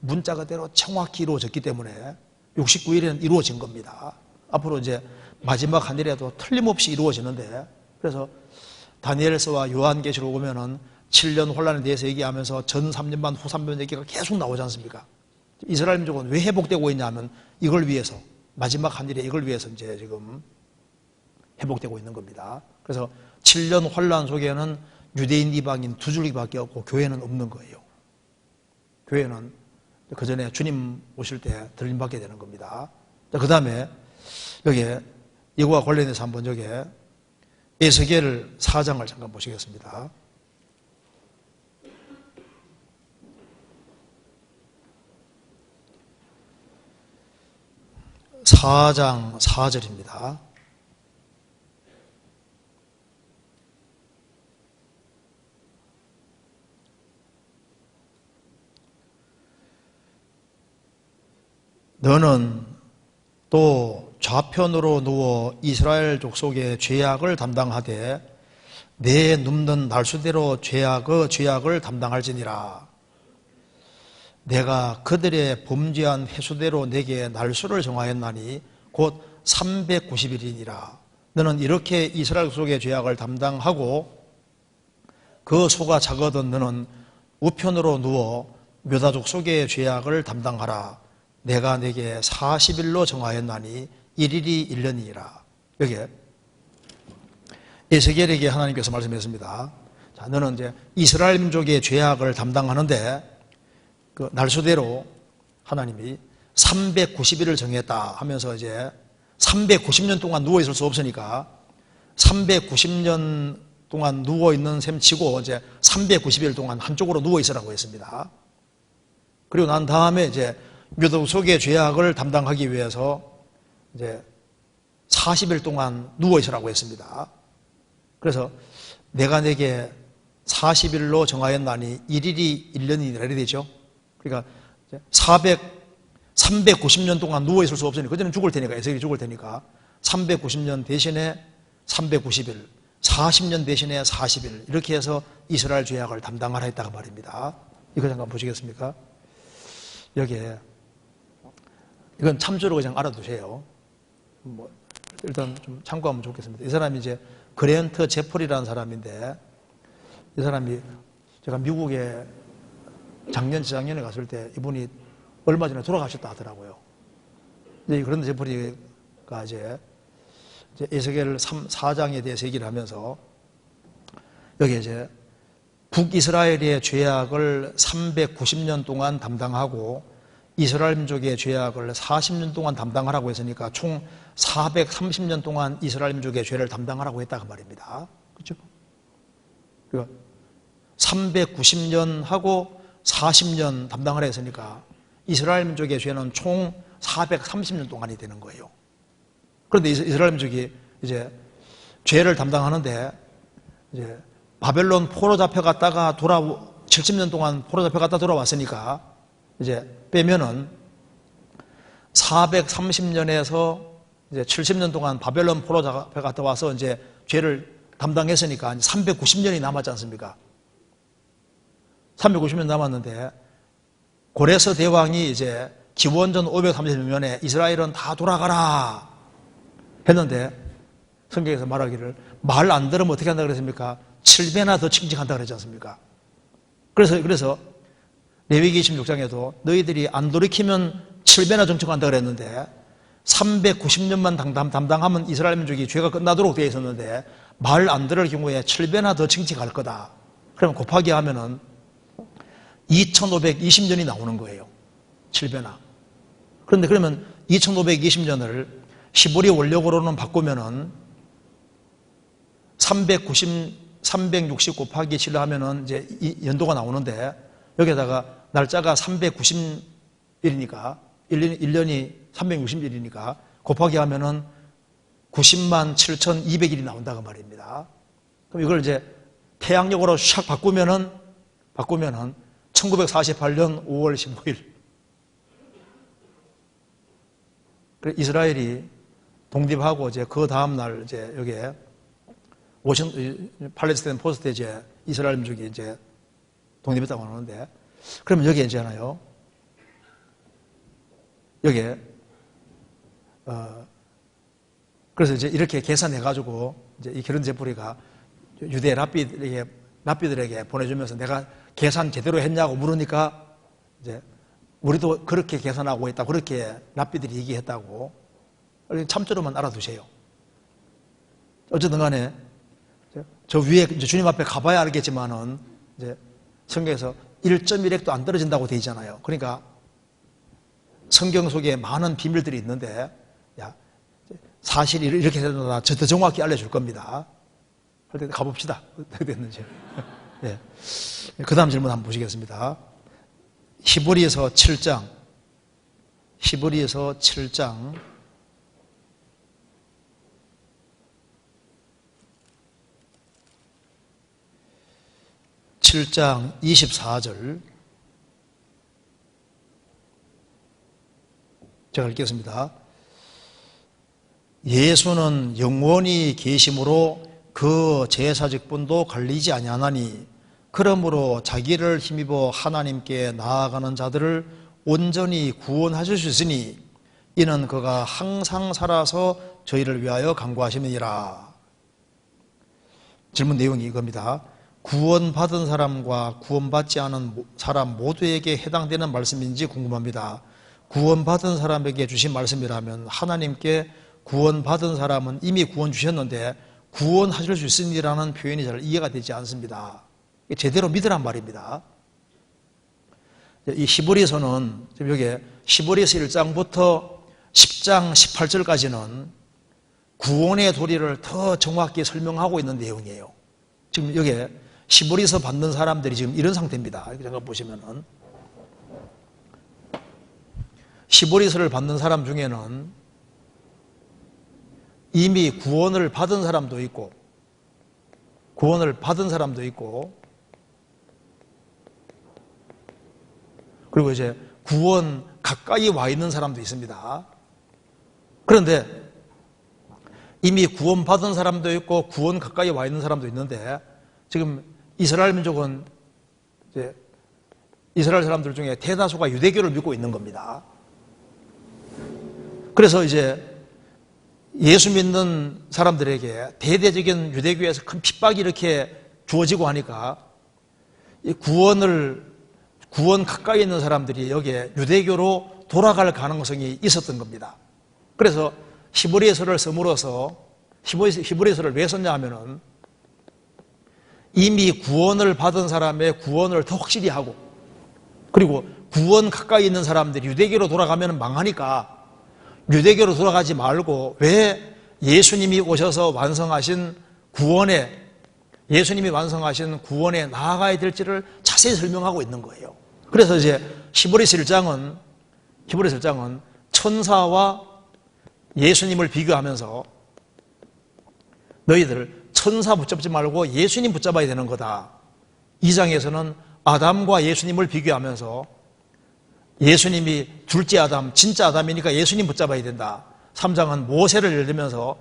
문자 그대로 정확히 이루어졌기 때문에 69일에는 이루어진 겁니다. 앞으로 이제 마지막 한 일에도 틀림없이 이루어지는데, 그래서 다니엘서와 요한계시록 보면은 7년 혼란에 대해서 얘기하면서 전 3년 반, 후 3년 얘기가 계속 나오지 않습니까? 이스라엘 민족은 왜 회복되고 있냐면 이걸 위해서, 마지막 한 일에 이걸 위해서 이제 지금 회복되고 있는 겁니다. 그래서 7년 혼란 속에는 유대인, 이방인 두 줄기밖에 없고 교회는 없는 거예요. 교회는 그 전에 주님 오실 때 들림받게 되는 겁니다. 그 다음에 여기에 이거와 관련해서 한번 여기에 에스겔 4장을 잠깐 보시겠습니다. 4장 4절입니다. 너는 또 좌편으로 누워 이스라엘 족속의 죄악을 담당하되 내 눕는 날수대로 죄악을 담당할지니라. 내가 그들의 범죄한 횟수대로 내게 날수를 정하였나니 곧 390일이니라. 너는 이렇게 이스라엘 족속의 죄악을 담당하고 그 수가 작거든 너는 우편으로 누워 묘다 족속의 죄악을 담당하라. 내가 내게 40일로 정하였나니 1일이 1년이니라. 여기에 에스겔에게 하나님께서 말씀했습니다. 자, 너는 이제 이스라엘 민족의 죄악을 담당하는데 그 날수대로 하나님이 390일을 정했다 하면서 이제 390년 동안 누워있을 수 없으니까 390년 동안 누워있는 셈 치고 이제 390일 동안 한쪽으로 누워있으라고 했습니다. 그리고 난 다음에 이제 묘독속의 죄악을 담당하기 위해서 이제 40일 동안 누워있으라고 했습니다. 그래서 내가 내게 40일로 정하였나니 1일이 1년이라 이래 되죠. 그러니까 390년 동안 누워있을 수 없으니 그전엔 죽을 테니까, 에스겔이 죽을 테니까 390년 대신에 390일, 40년 대신에 40일 이렇게 해서 이스라엘 죄악을 담당하라 했다고 말입니다. 이거 잠깐 보시겠습니까? 여기에 이건 참조로 그냥 알아두세요. 일단 좀 참고하면 좋겠습니다. 이 사람이 이제 그랜트 제펄이라는 사람인데, 이 사람이 제가 미국에 작년, 재작년에 갔을 때 이분이 얼마 전에 돌아가셨다 하더라고요. 이제 그랜트 제펄이가 이제 에스겔 4장에 대해서 얘기를 하면서 여기 이제 북이스라엘의 죄악을 390년 동안 담당하고 이스라엘 민족의 죄악을 40년 동안 담당하라고 했으니까 총 430년 동안 이스라엘 민족의 죄를 담당하라고 했다고 말입니다. 그렇죠? 그러니까 390년 하고 40년 담당하라 했으니까 이스라엘 민족의 죄는 총 430년 동안이 되는 거예요. 그런데 이스라엘 민족이 이제 죄를 담당하는데 이제 바벨론 포로 잡혀갔다가 70년 동안 포로 잡혀갔다 돌아왔으니까 이제 빼면은 430년에서 이제 70년 동안 바벨론 포로 잡혀갔다 와서 이제 죄를 담당했으니까 390년이 남았지 않습니까? 390년 남았는데 고레스 대왕이 이제 기원전 536년에 이스라엘은 다 돌아가라 했는데 성경에서 말하기를 말 안 들으면 어떻게 한다 그랬습니까? 7배나 더 칭칭한다 그랬지 않습니까? 그래서 레위기 26장에도 너희들이 안 돌이키면 7배나 정청한다 그랬는데 390년만 담당하면 이스라엘 민족이 죄가 끝나도록 되어 있었는데 말 안 들을 경우에 7배나 더 칭칭할 거다. 그러면 곱하기 하면은 2520년이 나오는 거예요. 7배나. 그런데 그러면 2520년을 15리 원력으로는 바꾸면은 360 곱하기 7로 하면은 이제 이 연도가 나오는데 여기에다가 날짜가 390일이니까 1년이 360일이니까 곱하기 하면은 90만 7,200일이 나온다고 말입니다. 그럼 이걸 이제 태양력으로 샥 바꾸면은 1948년 5월 15일. 이스라엘이 독립하고 이제 그 다음 날 이제 여기에 팔레스타인 포스트에 이제 이스라엘 민족이 이제 독립했다고 하는데 그러면 여기에 있잖아요. 여기에 그래서 이제 이렇게 계산해 가지고 이제 이 결혼 제풀이가 유대 랍비들에게 보내주면서 내가 계산 제대로 했냐고 물으니까 이제 우리도 그렇게 계산하고 있다. 그렇게 랍비들이 얘기했다고. 참조로만 알아두세요. 어쨌든 간에 저 위에 이제 주님 앞에 가봐야 알겠지만은 이제 성경에서 1.1핵도 안 떨어진다고 돼 있잖아요. 그러니까 성경 속에 많은 비밀들이 있는데 사실이 이렇게 되다 더 정확히 알려줄 겁니다. 할 때 가봅시다. 어떻게 됐는지. 네. 그 다음 질문 한번 보시겠습니다. 히브리서 7장 7장 24절 제가 읽겠습니다. 예수는 영원히 계심으로 그 제사직분도 갈리지 아니하나니 그러므로 자기를 힘입어 하나님께 나아가는 자들을 온전히 구원하실 수 있으니 이는 그가 항상 살아서 저희를 위하여 간구하심이니라. 질문 내용이 이겁니다. 구원받은 사람과 구원받지 않은 사람 모두에게 해당되는 말씀인지 궁금합니다. 구원받은 사람에게 주신 말씀이라면 하나님께 구원받은 사람은 이미 구원 주셨는데 구원하실 수 있으니라는 표현이 잘 이해가 되지 않습니다. 제대로 믿으란 말입니다. 이 히브리서는 지금 여기 히브리서 1장부터 10장 18절까지는 구원의 도리를 더 정확히 설명하고 있는 내용이에요. 지금 여기 히브리서 받는 사람들이 지금 이런 상태입니다. 이렇게 잠깐 보시면은 히브리서를 받는 사람 중에는 이미 구원을 받은 사람도 있고 그리고 이제 구원 가까이 와 있는 사람도 있습니다. 그런데 이미 구원 받은 사람도 있고 구원 가까이 와 있는 사람도 있는데 지금 이스라엘 민족은 이제 이스라엘 사람들 중에 대다수가 유대교를 믿고 있는 겁니다. 그래서 이제 예수 믿는 사람들에게 대대적인 유대교에서 큰 핍박이 이렇게 주어지고 하니까 이 구원 가까이 있는 사람들이 여기에 유대교로 돌아갈 가능성이 있었던 겁니다. 그래서 히브리서를 써므로서 히브리서를 왜 썼냐 하면은 이미 구원을 받은 사람의 구원을 더 확실히 하고 그리고 구원 가까이 있는 사람들이 유대교로 돌아가면 망하니까 유대교로 돌아가지 말고 왜 예수님이 오셔서 예수님이 완성하신 구원에 나아가야 될지를 자세히 설명하고 있는 거예요. 그래서 이제 히브리서 1장은 천사와 예수님을 비교하면서 너희들 천사 붙잡지 말고 예수님 붙잡아야 되는 거다. 2장에서는 아담과 예수님을 비교하면서 예수님이 둘째 아담, 진짜 아담이니까 예수님 붙잡아야 된다. 3장은 모세를 예를 들면서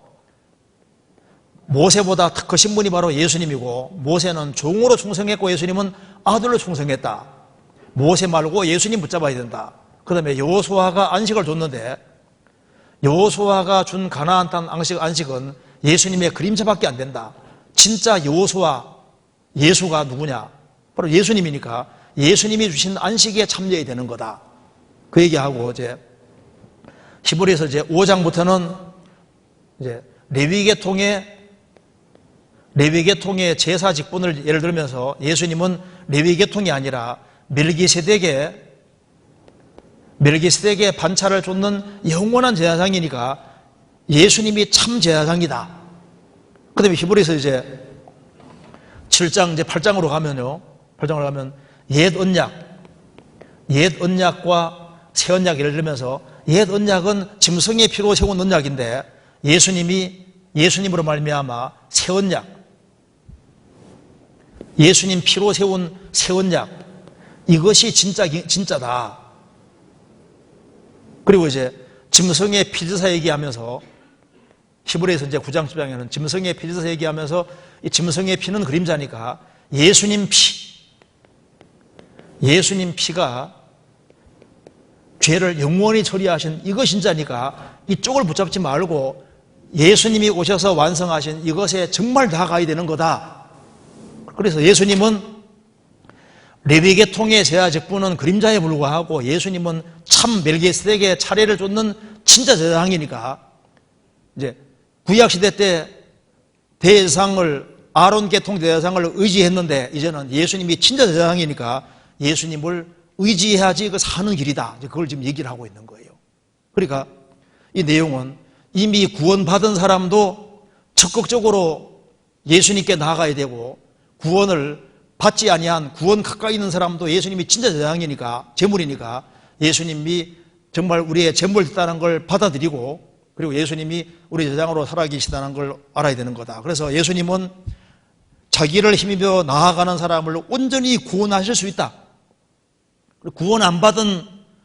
모세보다 더 크신 분이 바로 예수님이고 모세는 종으로 충성했고 예수님은 아들로 충성했다. 모세 말고 예수님 붙잡아야 된다. 그 다음에 여호수아가 안식을 줬는데 여호수아가 준 가나안 땅 안식은 예수님의 그림자밖에 안 된다. 진짜 여호수아, 예수가 누구냐? 바로 예수님이니까 예수님이 주신 안식에 참여해야 되는 거다. 그 얘기하고 이제 히브리서 이제 5장부터는 이제 레위계통의 제사 직분을 예를 들면서 예수님은 레위계통이 아니라 멜기세덱의 반차를 쫓는 영원한 제사장이니까 예수님이 참 제사장이다. 그 다음에 히브리서 이제 7장 이제 8장으로 가면요. 8장으로 가면 옛 언약과 새 언약 예를 들면서 옛 언약은 짐승의 피로 세운 언약인데 예수님으로 말미암아 새 언약, 예수님 피로 세운 새 언약, 이것이 진짜다. 그리고 이제 짐승의 피지사 얘기하면서 히브리서 이제 9장 10장에는 짐승의 피지사 얘기하면서 이 짐승의 피는 그림자니까 예수님 피가 죄를 영원히 처리하신 이거 진짜니까 이쪽을 붙잡지 말고 예수님이 오셔서 완성하신 이것에 정말 나아가야 되는 거다. 그래서 예수님은 레위계통의 제사 직분은 그림자에 불과하고 예수님은 참 멜기세덱의 차례를 쫓는 진짜 제사장이니까 이제 구약시대 때 아론 계통 대제사장을 의지했는데 이제는 예수님이 진짜 제사장이니까 예수님을 의지해야지 그 사는 길이다. 그걸 지금 얘기를 하고 있는 거예요. 그러니까 이 내용은 이미 구원받은 사람도 적극적으로 예수님께 나아가야 되고 구원을 받지 아니한 구원 가까이 있는 사람도 예수님이 진짜 제사장이니까 제물이니까 예수님이 정말 우리의 제물이다는 걸 받아들이고 그리고 예수님이 우리 제사장으로 살아계시다는 걸 알아야 되는 거다. 그래서 예수님은 자기를 힘입어 나아가는 사람을 온전히 구원하실 수 있다. 구원 안 받은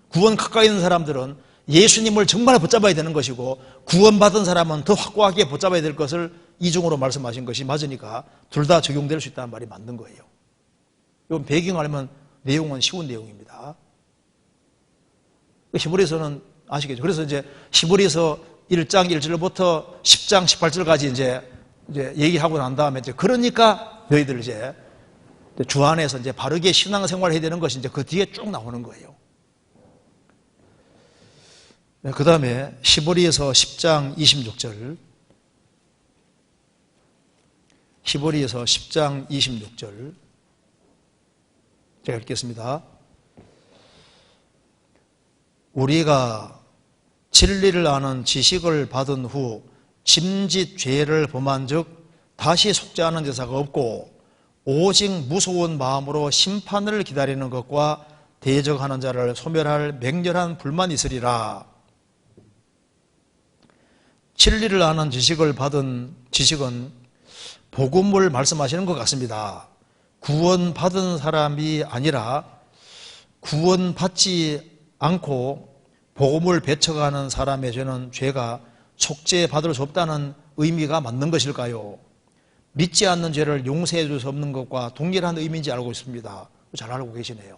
구원 가까이 있는 사람들은 예수님을 정말 붙잡아야 되는 것이고 구원받은 사람은 더 확고하게 붙잡아야 될 것을 이중으로 말씀하신 것이 맞으니까 둘 다 적용될 수 있다는 말이 맞는 거예요. 이건 배경을 알면 내용은 쉬운 내용입니다. 히브리서는 아시겠죠? 그래서 이제 히브리서 1장 1절부터 10장 18절까지 이제 얘기하고 난 다음에 이제 그러니까 너희들 이제 주 안에서 이제 바르게 신앙생활을 해야 되는 것이 이제 그 뒤에 쭉 나오는 거예요. 그 다음에 히브리서 10장 26절. 히브리서 10장 26절. 제가 읽겠습니다. 우리가 진리를 아는 지식을 받은 후 짐짓 죄를 범한 즉 다시 속죄하는 제사가 없고 오직 무서운 마음으로 심판을 기다리는 것과 대적하는 자를 소멸할 맹렬한 불만이 있으리라. 진리를 아는 지식을 받은 지식은 복음을 말씀하시는 것 같습니다. 구원받은 사람이 아니라 구원받지 않고 복음을 배척하는 사람의 죄가 속죄받을 수 없다는 의미가 맞는 것일까요? 믿지 않는 죄를 용서해 줄 수 없는 것과 동일한 의미인지 알고 있습니다. 잘 알고 계시네요.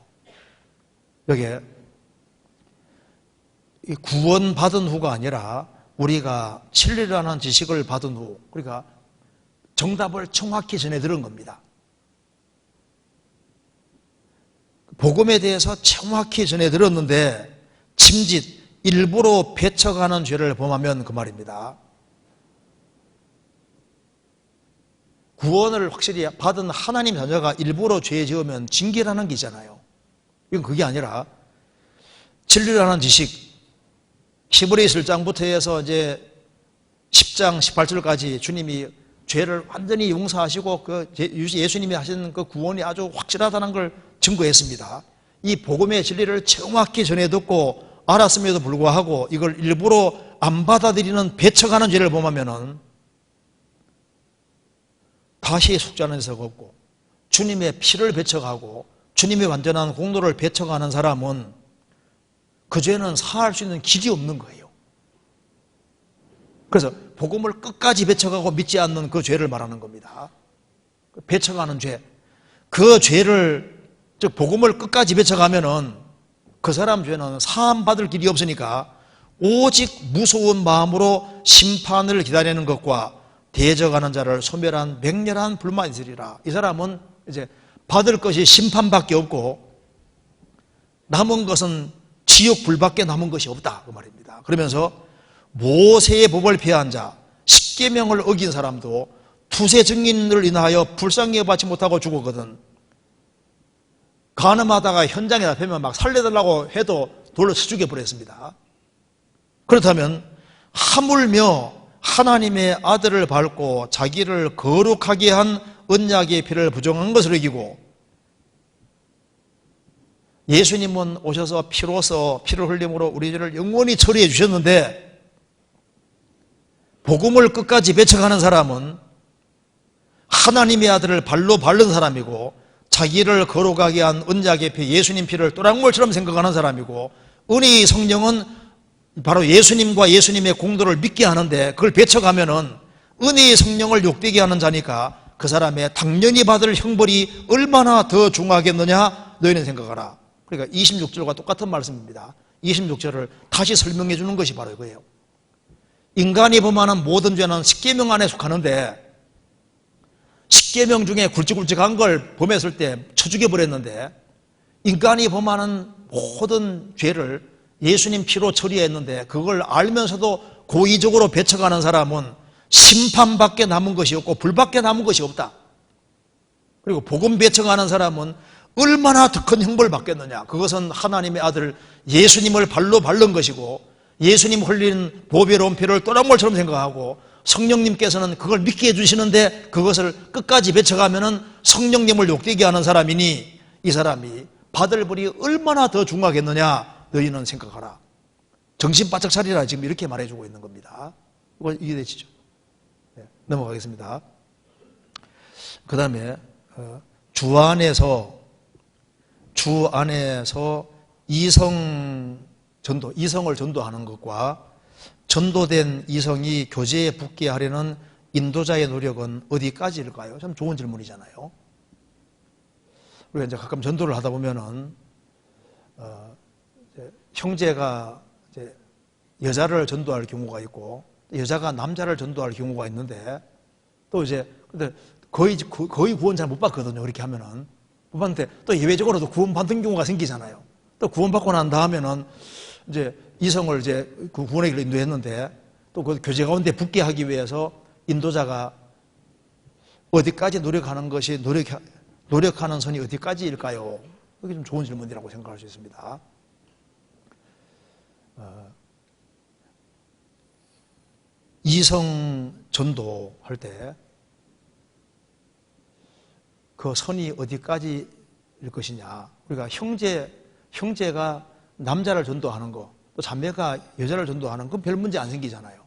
여기에 구원받은 후가 아니라 우리가 진리라는 지식을 받은 후, 그러니까 정답을 정확히 전해 들은 겁니다. 복음에 대해서 정확히 전해 들었는데 짐짓, 일부러 배척하는 죄를 범하면 그 말입니다. 구원을 확실히 받은 하나님 자녀가 일부러 죄 지으면 징계라는 게 있잖아요. 이건 그게 아니라 진리라는 지식, 히브리서 1장부터 해서 이제 10장 18절까지 주님이 죄를 완전히 용서하시고 예수님이 하신 그 구원이 아주 확실하다는 걸 증거했습니다. 이 복음의 진리를 정확히 전해 듣고 알았음에도 불구하고 이걸 일부러 안 받아들이는 배척하는 죄를 범하면은 다시 속죄하는 데서가 없고 주님의 피를 배척하고 주님의 완전한 공로를 배척하는 사람은 그 죄는 사할 수 있는 길이 없는 거예요. 그래서 복음을 끝까지 배척하고 믿지 않는 그 죄를 말하는 겁니다. 배척하는 죄. 그 죄를, 즉 복음을 끝까지 배척하면은 그 사람 죄는 사함 받을 길이 없으니까 오직 무서운 마음으로 심판을 기다리는 것과 대적하는 자를 소멸한 맹렬한 불만이 있으리라. 이 사람은 이제 받을 것이 심판밖에 없고 남은 것은 지옥 불밖에 남은 것이 없다 그 말입니다. 그러면서 모세의 법을 폐한 자, 십계명을 어긴 사람도 두세 증인을 인하여 불쌍히 받지 못하고 죽었거든. 간음하다가 현장에 잡히면 막 살려달라고 해도 돌로 쳐 죽여버렸습니다. 그렇다면 하물며 하나님의 아들을 밟고 자기를 거룩하게 한 언약의 피를 부정한 것을 이기고 예수님은 오셔서 피로써 피를 흘림으로 우리 죄를 영원히 처리해 주셨는데 복음을 끝까지 배척하는 사람은 하나님의 아들을 발로 밟는 사람이고 자기를 거룩하게 한 언약의 피 예수님 피를 또랑물처럼 생각하는 사람이고 은혜의 성령은 바로 예수님과 예수님의 공도를 믿게 하는데 그걸 배척하면은 은혜의 성령을 욕되게 하는 자니까 그 사람의 당연히 받을 형벌이 얼마나 더 중하겠느냐 너희는 생각하라. 그러니까 26절과 똑같은 말씀입니다. 26절을 다시 설명해 주는 것이 바로 이거예요. 인간이 범하는 모든 죄는 십계명 안에 속하는데 십계명 중에 굵직굵직한 걸 범했을 때 쳐 죽여버렸는데 인간이 범하는 모든 죄를 예수님 피로 처리했는데 그걸 알면서도 고의적으로 배척하는 사람은 심판밖에 남은 것이 없고 불밖에 남은 것이 없다. 그리고 복음 배척하는 사람은 얼마나 더 큰 형벌을 받겠느냐. 그것은 하나님의 아들 예수님을 발로 밟는 것이고 예수님 흘린 보배로운 피를 또랑물처럼 생각하고 성령님께서는 그걸 믿게 해주시는데 그것을 끝까지 배척하면 성령님을 욕되게 하는 사람이니 이 사람이 받을 벌이 얼마나 더 중하겠느냐 너희는 생각하라. 정신 바짝 차리라 지금 이렇게 말해주고 있는 겁니다. 이거 이해되시죠? 네, 넘어가겠습니다. 그 다음에 주 안에서 이성 전도, 이성을 전도하는 것과 전도된 이성이 교제에 붙게 하려는 인도자의 노력은 어디까지일까요? 참 좋은 질문이잖아요. 우리가 이제 가끔 전도를 하다 보면은 형제가 이제 여자를 전도할 경우가 있고 여자가 남자를 전도할 경우가 있는데 또 이제 근데 거의 구원 잘 못 받거든요. 그렇게 하면은 못 받는데 또 예외적으로도 구원 받는 경우가 생기잖아요. 또 구원 받고 난 다음에는 이제 이성을 이제 그 구원의 길로 인도했는데 또 그 교제 가운데 붙게 하기 위해서 인도자가 어디까지 노력하는 것이 노력하는 선이 어디까지일까요? 그게 좀 좋은 질문이라고 생각할 수 있습니다. 이성 전도할 때 그 선이 어디까지일 것이냐. 우리가 형제가 남자를 전도하는 거, 또 자매가 여자를 전도하는 건 별 문제 안 생기잖아요.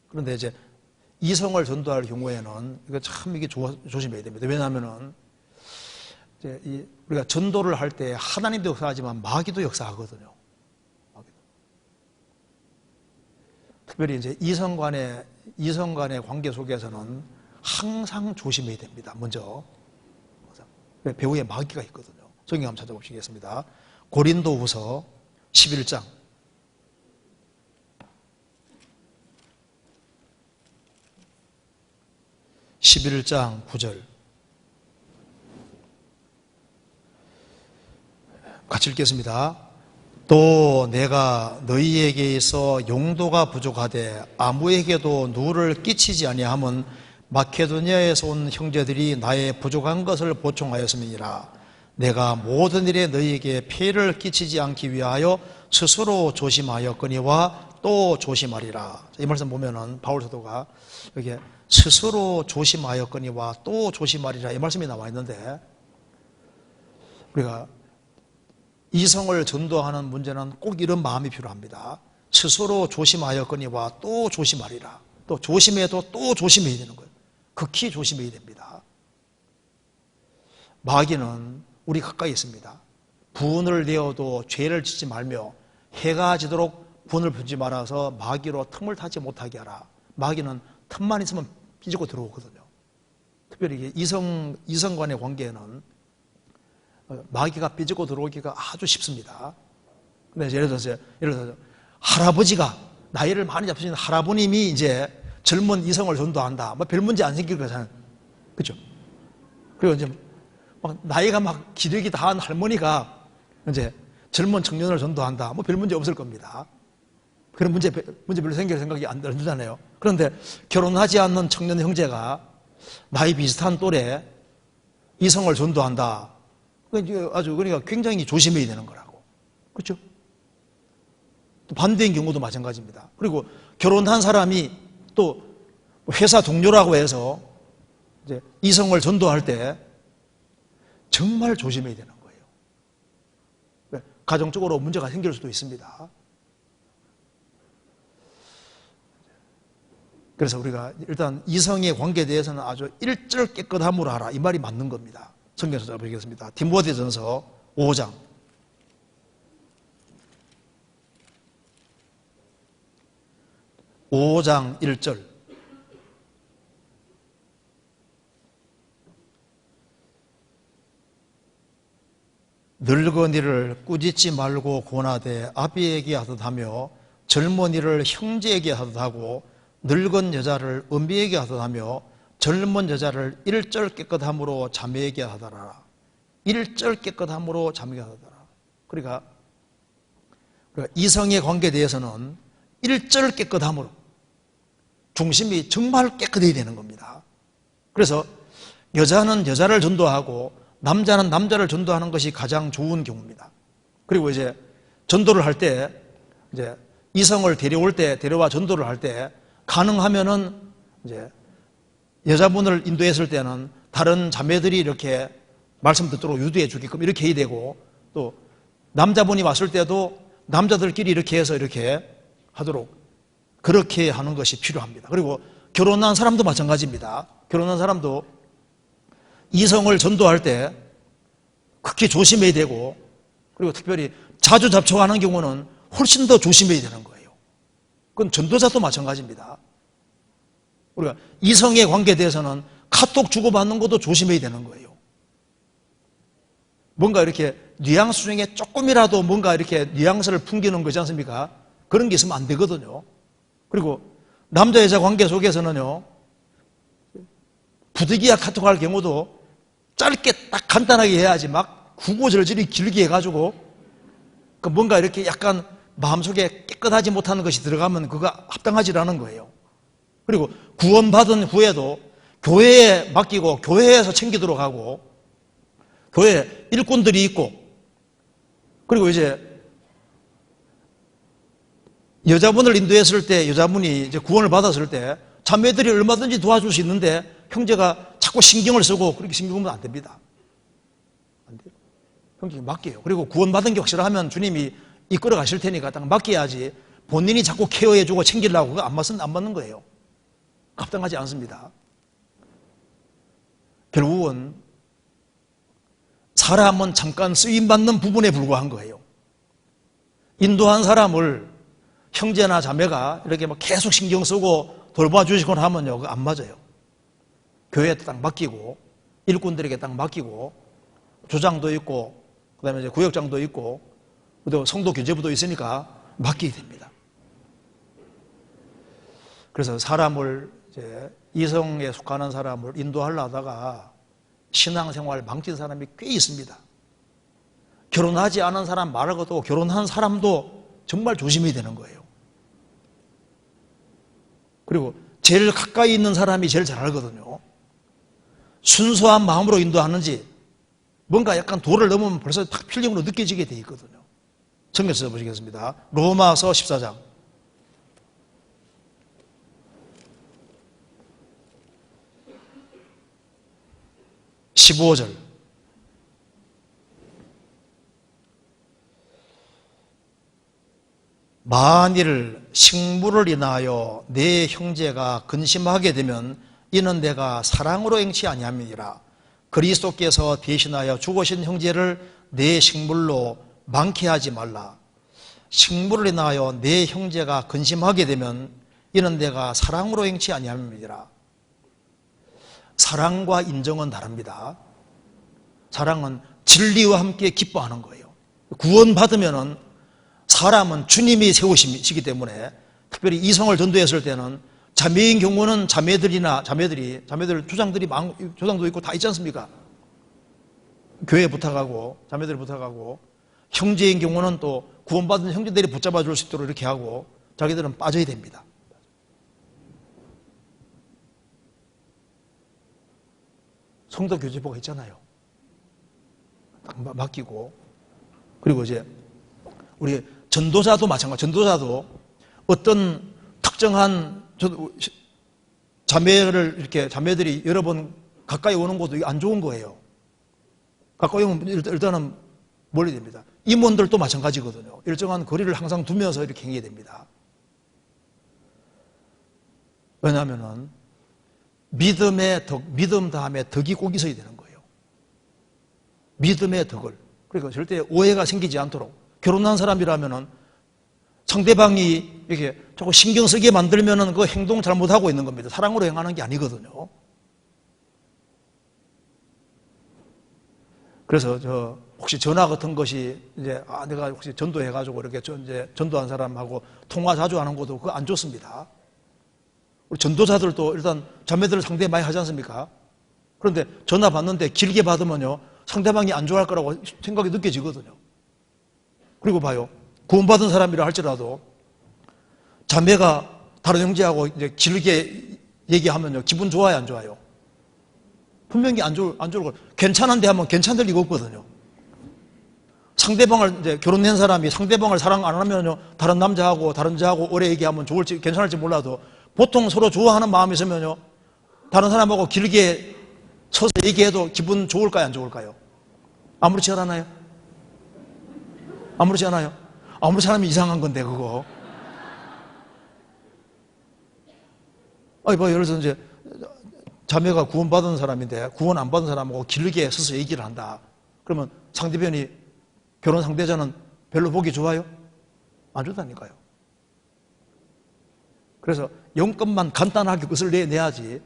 그런데 이제 이성을 전도할 경우에는 이거 참 이게 조심해야 됩니다. 왜냐하면은 이제 우리가 전도를 할 때 하나님도 역사하지만 마귀도 역사하거든요. 마귀도. 특별히 이제 이성 간의 관계 속에서는 항상 조심해야 됩니다. 먼저 배후에 마귀가 있거든요. 성경 한번 찾아보시겠습니다. 고린도후서 11장 9절 같이 읽겠습니다. 또 내가 너희에게 있어 용도가 부족하되 아무에게도 누를 끼치지 아니함은 마케도니아에서 온 형제들이 나의 부족한 것을 보충하였음이니라. 내가 모든 일에 너희에게 폐를 끼치지 않기 위하여 스스로 조심하였거니와 또 조심하리라. 이 말씀 보면은 바울 사도가 여기에 스스로 조심하였거니와 또 조심하리라 이 말씀이 나와 있는데 우리가 이성을 전도하는 문제는 꼭 이런 마음이 필요합니다. 스스로 조심하였거니와 또 조심하리라. 또 조심해도 또 조심해야 되는 거예요. 극히 조심해야 됩니다. 마귀는 우리 가까이 있습니다. 분을 내어도 죄를 짓지 말며 해가 지도록 분을 풀지 말아서 마귀로 틈을 타지 못하게 하라. 마귀는 틈만 있으면 삐지고 들어오거든요. 특별히 이성 간의 관계에는 마귀가 삐지고 들어오기가 아주 쉽습니다. 근데 예를 들어서 할아버지가 나이를 많이 잡수신 할아버님이 이제 젊은 이성을 전도한다. 뭐 별 문제 안 생길 거잖아요. 그죠? 그리고 이제 막 나이가 막 기력이 다한 할머니가 이제 젊은 청년을 전도한다. 뭐 별 문제 없을 겁니다. 그런 문제 별로 생길 생각이 안 들잖아요. 그런데 결혼하지 않는 청년 형제가 나이 비슷한 또래 이성을 전도한다. 그러니까 굉장히 조심해야 되는 거라고. 그렇죠? 또 반대인 경우도 마찬가지입니다. 그리고 결혼한 사람이 또 회사 동료라고 해서 이제 이성을 전도할 때 정말 조심해야 되는 거예요. 가정적으로 문제가 생길 수도 있습니다. 그래서 우리가 일단 이성의 관계에 대해서는 아주 일절 깨끗함으로 하라. 이 말이 맞는 겁니다. 성경에서 잡아보겠습니다. 디모데전서 5장. (5장) 1절. 늙은이를 꾸짖지 말고 권하되 아비에게 하듯 하며 젊은이를 형제에게 하듯 하고 늙은 여자를 어미에게 하듯 하며 젊은 여자를 일절 깨끗함으로 자매에게 하더라. 일절 깨끗함으로 자매에게 하더라. 그러니까 이성의 관계에 대해서는 일절 깨끗함으로 중심이 정말 깨끗해야 되는 겁니다. 그래서 여자는 여자를 전도하고 남자는 남자를 전도하는 것이 가장 좋은 경우입니다. 그리고 이제 전도를 할 때 이제 이성을 데려와 전도를 할 때 가능하면은 이제 여자분을 인도했을 때는 다른 자매들이 이렇게 말씀 듣도록 유도해 주게끔 이렇게 해야 되고, 또 남자분이 왔을 때도 남자들끼리 이렇게 해서 이렇게 하도록 그렇게 하는 것이 필요합니다. 그리고 결혼한 사람도 마찬가지입니다. 결혼한 사람도 이성을 전도할 때 극히 조심해야 되고, 그리고 특별히 자주 접촉하는 경우는 훨씬 더 조심해야 되는 거예요. 그건 전도자도 마찬가지입니다. 우리가 이성의 관계에 대해서는 카톡 주고받는 것도 조심해야 되는 거예요. 뭔가 이렇게 뉘앙스 중에 조금이라도 뭔가 이렇게 뉘앙스를 풍기는 거지 않습니까? 그런 게 있으면 안 되거든요. 그리고 남자 여자 관계 속에서는요, 부득이야 카톡할 경우도 짧게 딱 간단하게 해야지 막 구구절절히 길게 해가지고 뭔가 이렇게 약간 마음속에 깨끗하지 못하는 것이 들어가면 그거 합당하지 않은 거예요. 그리고 구원받은 후에도 교회에 맡기고 교회에서 챙기도록 하고, 교회 일꾼들이 있고, 그리고 이제 여자분을 인도했을 때, 여자분이 이제 구원을 받았을 때 자매들이 얼마든지 도와줄 수 있는데 형제가 자꾸 신경을 쓰고 그렇게 신경 쓰면 안 됩니다. 안 돼요. 형제가 맡겨요. 그리고 구원받은 게 확실하면 주님이 이끌어 가실 테니까 딱 맡겨야지, 본인이 자꾸 케어해주고 챙기려고 그거 안 맞는 거예요. 합당하지 않습니다. 결국은 사람은 잠깐 쓰임받는 부분에 불과한 거예요. 인도한 사람을 형제나 자매가 이렇게 막 계속 신경 쓰고 돌봐주시곤 하면요, 그거 안 맞아요. 교회에 딱 맡기고, 일꾼들에게 딱 맡기고, 조장도 있고, 그 다음에 이제 구역장도 있고, 또 성도 교제부도 있으니까 맡기게 됩니다. 그래서 사람을 이제 이성에 속하는 사람을 인도하려다가 신앙생활 망친 사람이 꽤 있습니다. 결혼하지 않은 사람 말고도 결혼한 사람도 정말 조심해야 되는 거예요. 그리고 제일 가까이 있는 사람이 제일 잘 알거든요. 순수한 마음으로 인도하는지, 뭔가 약간 도를 넘으면 벌써 딱 필경으로 느껴지게 돼 있거든요. 성경에서 보시겠습니다. 로마서 14장. (15절) 만일 식물을 인하여 내 형제가 근심하게 되면 이는 내가 사랑으로 행치 아니함이니라. 그리스도께서 대신하여 죽으신 형제를 내 식물로 많게 하지 말라. 식물을 인하여 내 형제가 근심하게 되면 이는 내가 사랑으로 행치 아니함이니라. 사랑과 인정은 다릅니다. 사랑은 진리와 함께 기뻐하는 거예요. 구원받으면은 사람은 주님이 세우시기 때문에 특별히 이성을 전도했을 때는 자매인 경우는 자매들 조상도 있고 다 있지 않습니까? 교회 부탁하고 자매들 부탁하고, 형제인 경우는 또 구원받은 형제들이 붙잡아 줄 수 있도록 이렇게 하고, 자기들은 빠져야 됩니다. 성도 교제보가 있잖아요. 맡기고. 그리고 이제 우리 전도자도 마찬가지. 전도자도 어떤 특정한 자매들이 여러 번 가까이 오는 것도 안 좋은 거예요. 가까이 오면 일단은 멀리 됩니다. 임원들도 마찬가지거든요. 일정한 거리를 항상 두면서 이렇게 행해야 됩니다. 왜냐하면은 믿음 다음에 덕이 꼭 있어야 되는 거예요. 믿음의 덕을. 그러니까 절대 오해가 생기지 않도록. 결혼한 사람이라면은 상대방이 이렇게 조금 신경 쓰게 만들면은 그 행동 잘못하고 있는 겁니다. 사랑으로 행하는 게 아니거든요. 그래서 혹시 전화 같은 것이 이제 내가 혹시 전도해가지고 이렇게 이제 전도한 사람하고 통화 자주 하는 것도 그거 안 좋습니다. 우리 전도자들도 일단 자매들을 상대 많이 하지 않습니까? 그런데 전화 받는데 길게 받으면요, 상대방이 안 좋아할 거라고 생각이 느껴지거든요. 그리고 봐요. 구원받은 사람이라 할지라도 자매가 다른 형제하고 이제 길게 얘기하면요, 기분 좋아요, 안 좋아요? 분명히 안 좋을 거. 괜찮은데 하면 괜찮을 리가 없거든요. 상대방을 이제 결혼한 사람이 상대방을 사랑 안 하면요, 다른 남자하고 다른 여자하고 오래 얘기하면 괜찮을지 몰라도 보통 서로 좋아하는 마음이 있으면요, 다른 사람하고 길게 서서 얘기해도 기분 좋을까요, 안 좋을까요? 아무렇지 않아요? 아무렇지 않아요? 아무렇지 않으면 이상한 건데, 그거. 아니, 뭐, 예를 들어서 이제, 자매가 구원받은 사람인데, 구원 안 받은 사람하고 길게 서서 얘기를 한다. 그러면 상대편이, 결혼 상대자는 별로 보기 좋아요? 안 좋다니까요. 그래서 영끝만 간단하게 끝을 내야지.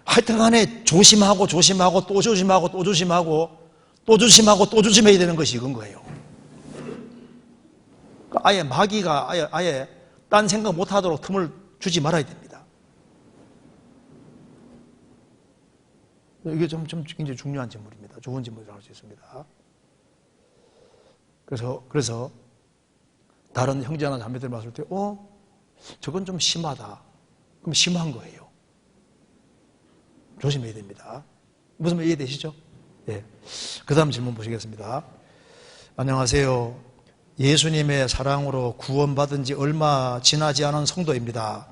하여튼 간에 조심하고, 또 조심하고, 또 조심해야 되는 것이 이건 거예요. 아예 마귀가 아예 딴 생각 못 하도록 틈을 주지 말아야 됩니다. 이게 좀 굉장히 중요한 질문입니다. 좋은 질문이라고 할 수 있습니다. 그래서 다른 형제나 자매들 봤을 때, 저건 좀 심하다. 그럼 심한 거예요. 조심해야 됩니다. 무슨 말 이해되시죠? 네. 그 다음 질문 보시겠습니다. 안녕하세요. 예수님의 사랑으로 구원받은 지 얼마 지나지 않은 성도입니다.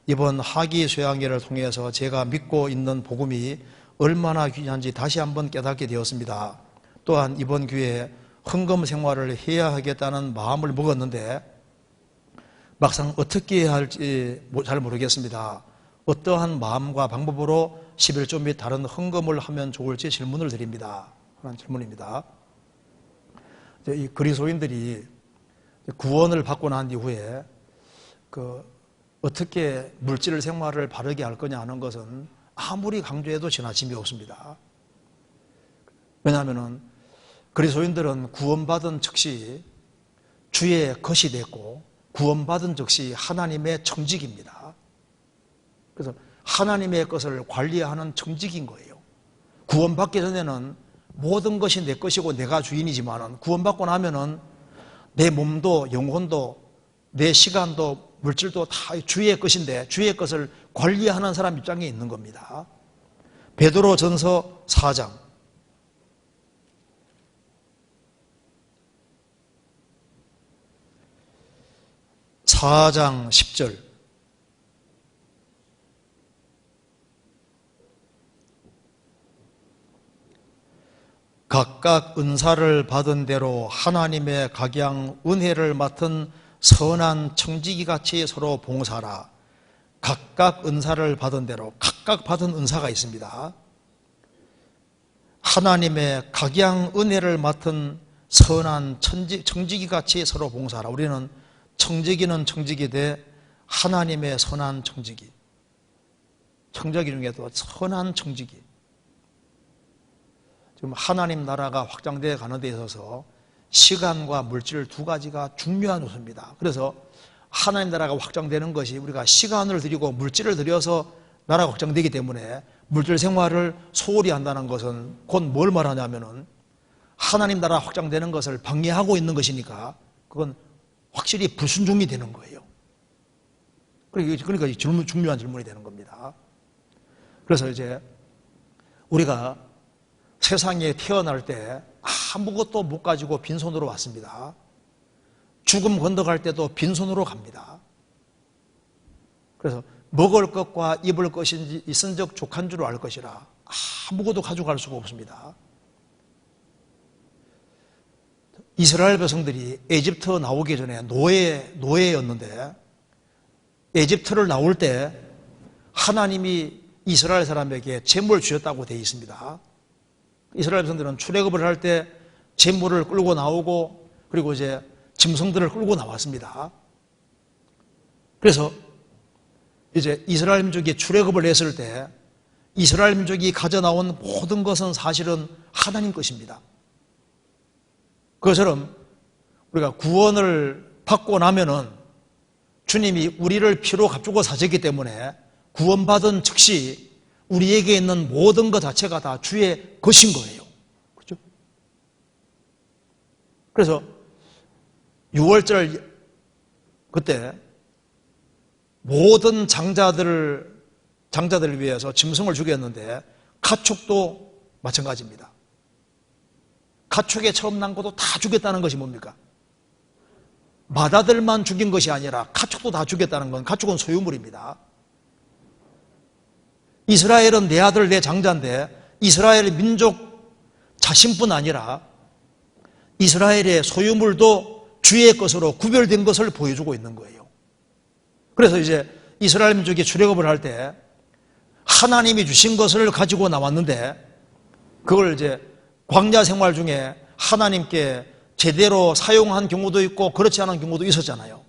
이번 하기 수양회를 통해서 제가 믿고 있는 복음이 얼마나 귀한지 다시 한번 깨닫게 되었습니다. 또한 이번 기회에 헌금 생활을 해야 하겠다는 마음을 먹었는데 막상 어떻게 해야 할지 잘 모르겠습니다. 어떠한 마음과 방법으로 11조 및 다른 헌금을 하면 좋을지 질문을 드립니다. 하는 질문입니다. 이 그리스도인들이 구원을 받고 난 이후에 어떻게 물질 생활을 바르게 할 거냐 하는 것은 아무리 강조해도 지나침이 없습니다. 왜냐하면 그리스도인들은 구원받은 즉시 주의 것이 됐고 구원받은 즉시 하나님의 청직입니다. 그래서 하나님의 것을 관리하는 청직인 거예요. 구원받기 전에는 모든 것이 내 것이고 내가 주인이지만 구원받고 나면은 내 몸도 영혼도 내 시간도 물질도 다 주의 것인데 주의 것을 관리하는 사람 입장에 있는 겁니다. 베드로 전서 4장 10절 각각 은사를 받은 대로 하나님의 각양 은혜를 맡은 선한 청지기같이 서로 봉사하라. 각각 은사를 받은 대로 각각 받은 은사가 있습니다. 하나님의 각양 은혜를 맡은 선한 청지기같이 서로 봉사하라. 우리는 청지기는 청지기되 하나님의 선한 청지기, 청지기 중에도 선한 청지기. 지금 하나님 나라가 확장되어 가는 데 있어서 시간과 물질 두 가지가 중요한 요소입니다. 그래서 하나님 나라가 확장되는 것이 우리가 시간을 들이고 물질을 들여서 나라가 확장되기 때문에 물질 생활을 소홀히 한다는 것은 곧 뭘 말하냐면은 하나님 나라 확장되는 것을 방해하고 있는 것이니까 그건 확실히 불순종이 되는 거예요. 그러니까 중요한 질문이 되는 겁니다. 그래서 이제 우리가 세상에 태어날 때 아무것도 못 가지고 빈손으로 왔습니다. 죽음 건너갈 때도 빈손으로 갑니다. 그래서 먹을 것과 입을 것인지 있은 적 족한 줄 알 것이라 아무것도 가져갈 수가 없습니다. 이스라엘 백성들이 에집트 나오기 전에 노예였는데 에집트를 나올 때 하나님이 이스라엘 사람에게 재물을 주셨다고 되어 있습니다. 이스라엘 백성들은 출애굽을 할 때 재물을 끌고 나오고 그리고 이제 짐승들을 끌고 나왔습니다. 그래서 이제 이스라엘 민족이 출애굽을 했을 때 이스라엘 민족이 가져나온 모든 것은 사실은 하나님 것입니다. 그것처럼 우리가 구원을 받고 나면은 주님이 우리를 피로 값주고 사셨기 때문에 구원받은 즉시 우리에게 있는 모든 것 자체가 다 주의 것인 거예요. 그렇죠? 그래서 6월절 그때 모든 장자들을 위해서 짐승을 죽였는데 가축도 마찬가지입니다. 가축에 처음 난 것도 다 죽였다는 것이 뭡니까? 마다들만 죽인 것이 아니라 가축도 다 죽였다는 건 가축은 소유물입니다. 이스라엘은 내 아들 내 장자인데 이스라엘 민족 자신뿐 아니라 이스라엘의 소유물도 주의 것으로 구별된 것을 보여주고 있는 거예요. 그래서 이제 이스라엘 민족이 출애굽을 할 때 하나님이 주신 것을 가지고 나왔는데 그걸 이제 광야 생활 중에 하나님께 제대로 사용한 경우도 있고 그렇지 않은 경우도 있었잖아요.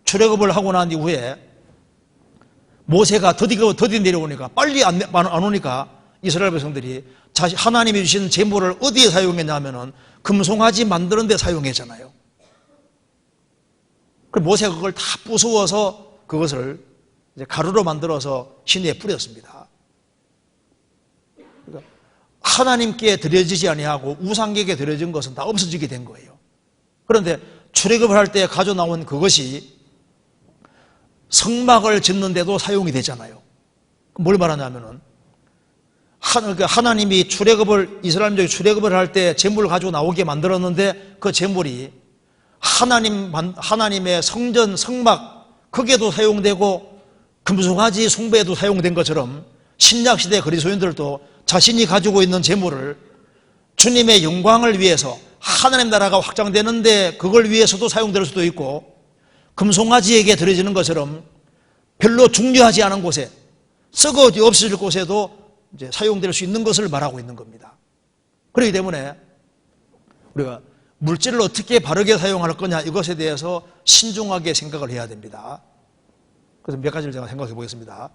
출애굽을 하고 난 이후에 모세가 더디 내려오니까 빨리 안 오니까 이스라엘 백성들이 하나님이 주신 재물을 어디에 사용했냐면은 금송아지 만드는 데 사용했잖아요. 그 모세가 그걸 다 부수어서 그것을 이제 가루로 만들어서 시내에 뿌렸습니다. 그러니까 하나님께 드려지지 아니하고 우상에게 드려진 것은 다 없어지게 된 거예요. 그런데 출애굽을 할 때 가져 나온 그것이 성막을 짓는 데도 사용이 되잖아요. 뭘 말하냐면은 하나님이 이스라엘 민족이 출애굽을 할 때 제물을 가지고 나오게 만들었는데 그 제물이 하나님의 성전 성막 거기에도 사용되고 금송아지 숭배에도 사용된 것처럼 신약시대 그리스도인들도 자신이 가지고 있는 제물을 주님의 영광을 위해서 하나님 나라가 확장되는데 그걸 위해서도 사용될 수도 있고 금송아지에게 드려지는 것처럼 별로 중요하지 않은 곳에 썩어 없어질 곳에도 이제 사용될 수 있는 것을 말하고 있는 겁니다. 그렇기 때문에 우리가 물질을 어떻게 바르게 사용할 거냐 이것에 대해서 신중하게 생각을 해야 됩니다. 그래서 몇 가지를 제가 생각해 보겠습니다.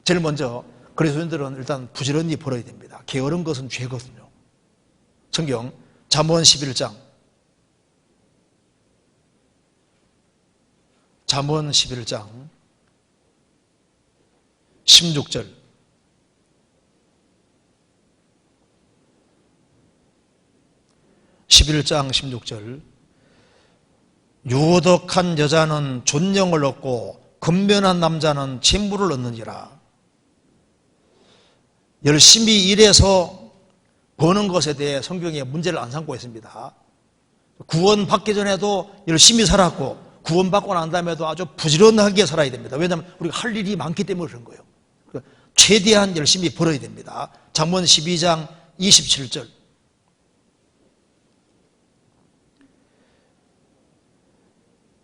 제일 먼저 그리스도인들은 일단 부지런히 벌어야 됩니다. 게으른 것은 죄거든요. 성경 잠언 11장 16절 11장 16절 유독한 여자는 존영을 얻고 근면한 남자는 재물을 얻느니라. 열심히 일해서 버는 것에 대해 성경에 문제를 안 삼고 있습니다. 구원받기 전에도 열심히 살았고 구원받고 난 다음에도 아주 부지런하게 살아야 됩니다. 왜냐하면 우리가 할 일이 많기 때문에 그런 거예요. 최대한 열심히 벌어야 됩니다. 잠언 12장 27절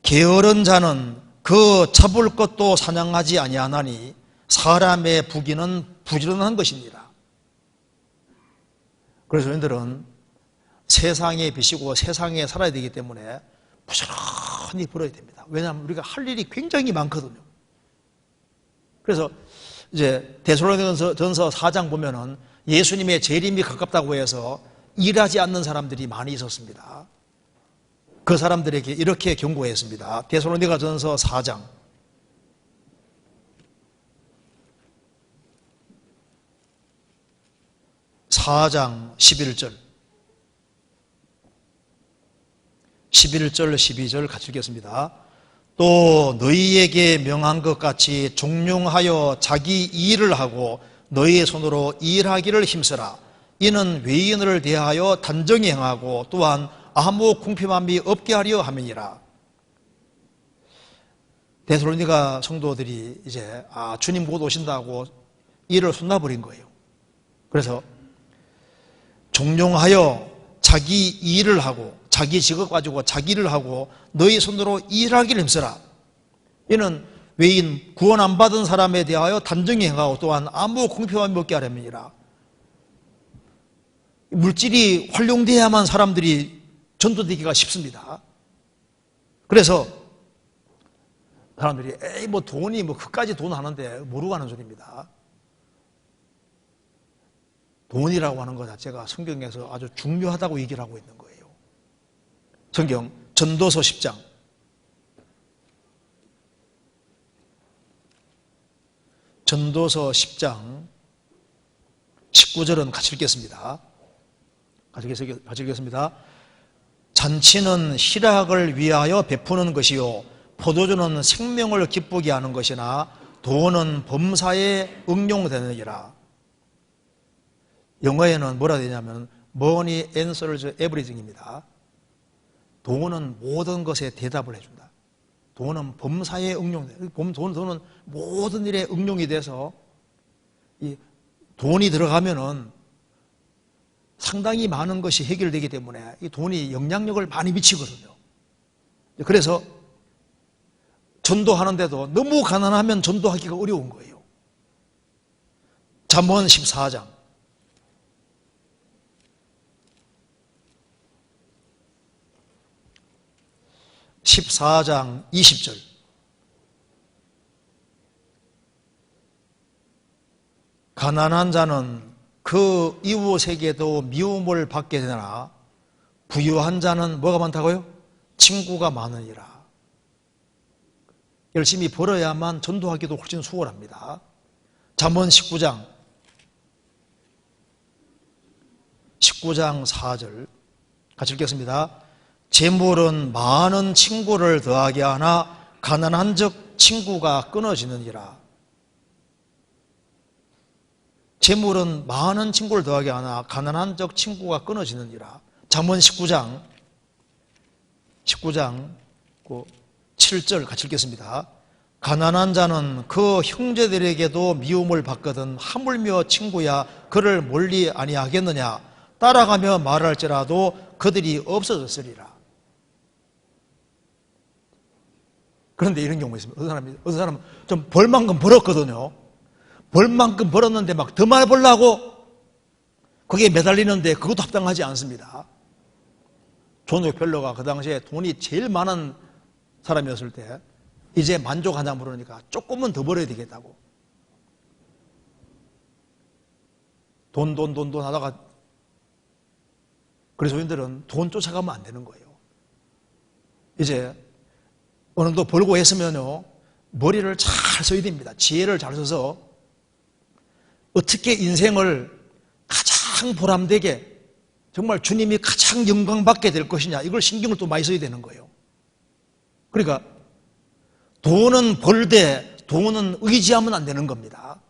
게으른 자는 그 잡을 것도 사냥하지 아니하나니 사람의 부귀는 부지런한 것입니다. 그래서 저희들은 세상에 비시고 세상에 살아야 되기 때문에 부지런히 벌어야 됩니다. 왜냐하면 우리가 할 일이 굉장히 많거든요. 그래서 이제 데살로니가전서 4장 보면은 예수님의 재림이 가깝다고 해서 일하지 않는 사람들이 많이 있었습니다. 그 사람들에게 이렇게 경고했습니다. 데살로니가전서 4장 11절 12절 같이 읽겠습니다. 또 너희에게 명한 것 같이 종용하여 자기 일을 하고 너희의 손으로 일하기를 힘쓰라. 이는 외인을 대하여 단정히 행하고 또한 아무 궁핍함이 없게 하려 함이니라. 데살로니가 성도들이 이제 주님 곧 오신다고 일을 쏟아버린 거예요. 그래서 종용하여 자기 일을 하고 자기 직업 가지고 자기 일을 하고 너희 손으로 일하기를 힘쓰라. 이는 외인 구원 안 받은 사람에 대하여 단정히 행하고 또한 아무 궁핍함이 없게 하려니라. 물질이 활용돼야만 사람들이 전도되기가 쉽습니다. 그래서 사람들이 에이 뭐 돈이 뭐 그까지 돈 하는데 모르고 하는 소리입니다. 돈이라고 하는 것 자체가 성경에서 아주 중요하다고 얘기를 하고 있는 거예요. 성경 전도서 10장 전도서 10장 19절은 같이 읽겠습니다. 같이 읽겠습니다. 잔치는 희락을 위하여 베푸는 것이요 포도주는 생명을 기쁘게 하는 것이나 돈은 범사에 응용되느니라. 영어에는 뭐라 되냐면 money answers everything입니다. 돈은 모든 것에 대답을 해준다. 돈은 범사에 응용돼. 돈은 모든 일에 응용이 돼서 이 돈이 들어가면은 상당히 많은 것이 해결되기 때문에 이 돈이 영향력을 많이 미치거든요. 그래서 전도하는데도 너무 가난하면 전도하기가 어려운 거예요. 잠언 14장 14장 20절 가난한 자는 그 이웃에게도 미움을 받게 되나 부유한 자는 뭐가 많다고요? 친구가 많으니라. 열심히 벌어야만 전도하기도 훨씬 수월합니다. 잠언 19장 4절 같이 읽겠습니다. 재물은 많은 친구를 더하게 하나 가난한 적 친구가 끊어지느니라. 재물은 많은 친구를 더하게 하나 가난한 적 친구가 끊어지느니라. 잠언 19장 7절 같이 읽겠습니다. 가난한 자는 그 형제들에게도 미움을 받거든 하물며 친구야 그를 멀리 아니하겠느냐. 따라가며 말할지라도 그들이 없어졌으리라. 그런데 이런 경우가 있습니다. 어떤 사람은 좀 벌만큼 벌었거든요. 벌만큼 벌었는데 막 더 많이 벌라고 거기에 매달리는데 그것도 합당하지 않습니다. 존 록펠러가 그 당시에 돈이 제일 많은 사람이었을 때 이제 만족하냐 물으니까 조금은 더 벌어야 되겠다고. 돈 하다가 그리스도인들은 돈 쫓아가면 안 되는 거예요. 이제 어느 정도 벌고 했으면요 머리를 잘 써야 됩니다. 지혜를 잘 써서 어떻게 인생을 가장 보람되게 정말 주님이 가장 영광받게 될 것이냐 이걸 신경을 또 많이 써야 되는 거예요. 그러니까 돈은 벌되 돈은 의지하면 안 되는 겁니다.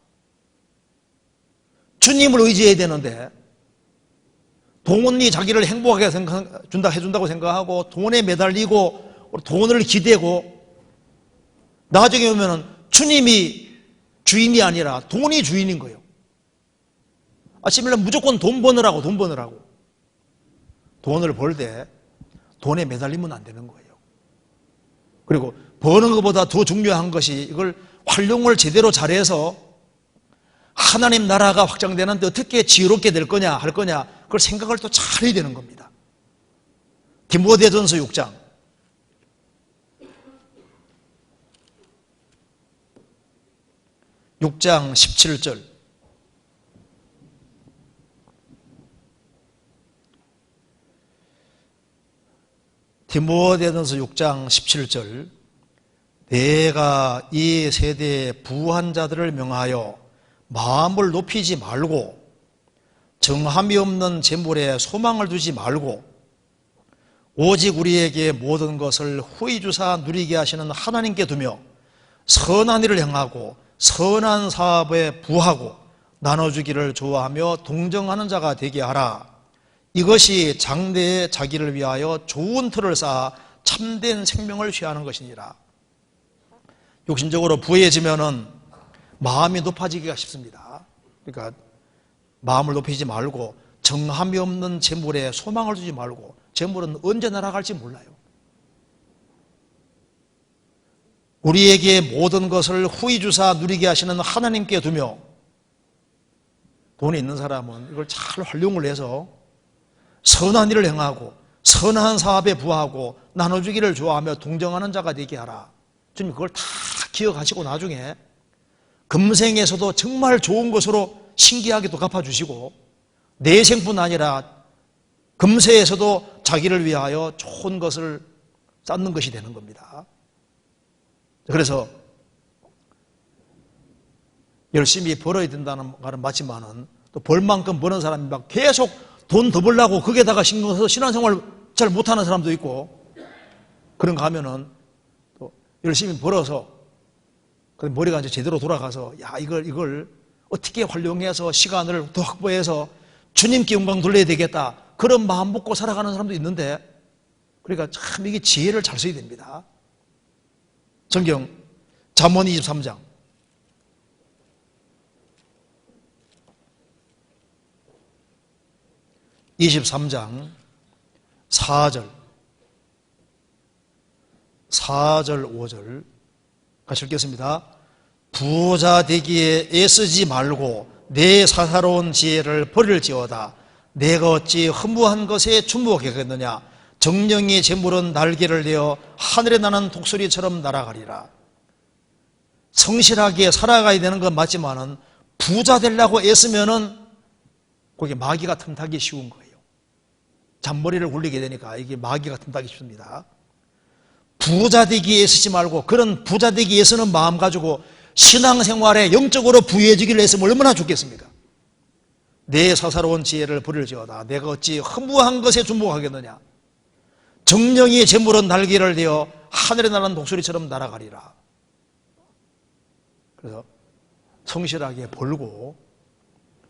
주님을 의지해야 되는데 돈이 자기를 행복하게 해준다고 생각하고 돈에 매달리고 돈을 기대고 나중에 오면은 주님이 주인이 아니라 돈이 주인인 거예요. 아침에 무조건 돈 버느라고 돈을 벌 때 돈에 매달리면 안 되는 거예요. 그리고 버는 것보다 더 중요한 것이 이걸 활용을 제대로 잘해서 하나님 나라가 확장되는데 어떻게 지혜롭게 될 거냐 할 거냐 그걸 생각을 또 잘 해야 되는 겁니다. 디모데전서 6장 17절 디모데전서 6장 17절 내가 이 세대의 부한 자들을 명하여 마음을 높이지 말고 정함이 없는 재물에 소망을 두지 말고 오직 우리에게 모든 것을 후히 주사 누리게 하시는 하나님께 두며 선한 일을 행하고 선한 사업에 부하고 나눠주기를 좋아하며 동정하는 자가 되게 하라. 이것이 장래의 자기를 위하여 좋은 틀을 쌓아 참된 생명을 취하는 것이니라. 욕심적으로 부해지면은 마음이 높아지기가 쉽습니다. 그러니까 마음을 높이지 말고 정함이 없는 재물에 소망을 두지 말고, 재물은 언제 날아갈지 몰라요. 우리에게 모든 것을 후히 주사 누리게 하시는 하나님께 두며, 돈이 있는 사람은 이걸 잘 활용을 해서 선한 일을 행하고 선한 사업에 부하고 나눠주기를 좋아하며 동정하는 자가 되게 하라. 주님 그걸 다 기억하시고 나중에 금생에서도 정말 좋은 것으로 신기하게도 갚아주시고 내생뿐 아니라 금세에서도 자기를 위하여 좋은 것을 쌓는 것이 되는 겁니다. 그래서 열심히 벌어야 된다는 말은 맞지만은 또 벌만큼 버는 사람이 막 계속 돈 더 벌려고 거기에다가 신경 써서 신앙생활 잘 못하는 사람도 있고, 그런 거 하면은 또 열심히 벌어서 머리가 이제 제대로 돌아가서 야 이걸 어떻게 활용해서 시간을 더 확보해서 주님께 영광 돌려야 되겠다, 그런 마음 먹고 살아가는 사람도 있는데, 그러니까 참 이게 지혜를 잘 써야 됩니다. 성경 잠언 23장 23장 4절 5절 같이 읽겠습니다. 부자 되기에 애쓰지 말고 내 사사로운 지혜를 버릴지어다. 내가 어찌 허무한 것에 주목하겠느냐. 정령의 재물은 날개를 내어 하늘에 나는 독수리처럼 날아가리라. 성실하게 살아가야 되는 건 맞지만은 부자 되려고 애쓰면은 거기에 마귀가 틈타기 쉬운 거예요. 잔머리를 굴리게 되니까 이게 마귀가 틈타기 쉽습니다. 부자 되기에 애쓰지 말고, 그런 부자 되기에 애쓰는 마음 가지고 신앙생활에 영적으로 부유해지기를 애쓰면 얼마나 좋겠습니까? 내 사사로운 지혜를 버릴지어다. 내가 어찌 허무한 것에 주목하겠느냐. 정령의 재물은 날개를 내어 하늘에 나는 독수리처럼 날아가리라. 그래서 성실하게 벌고,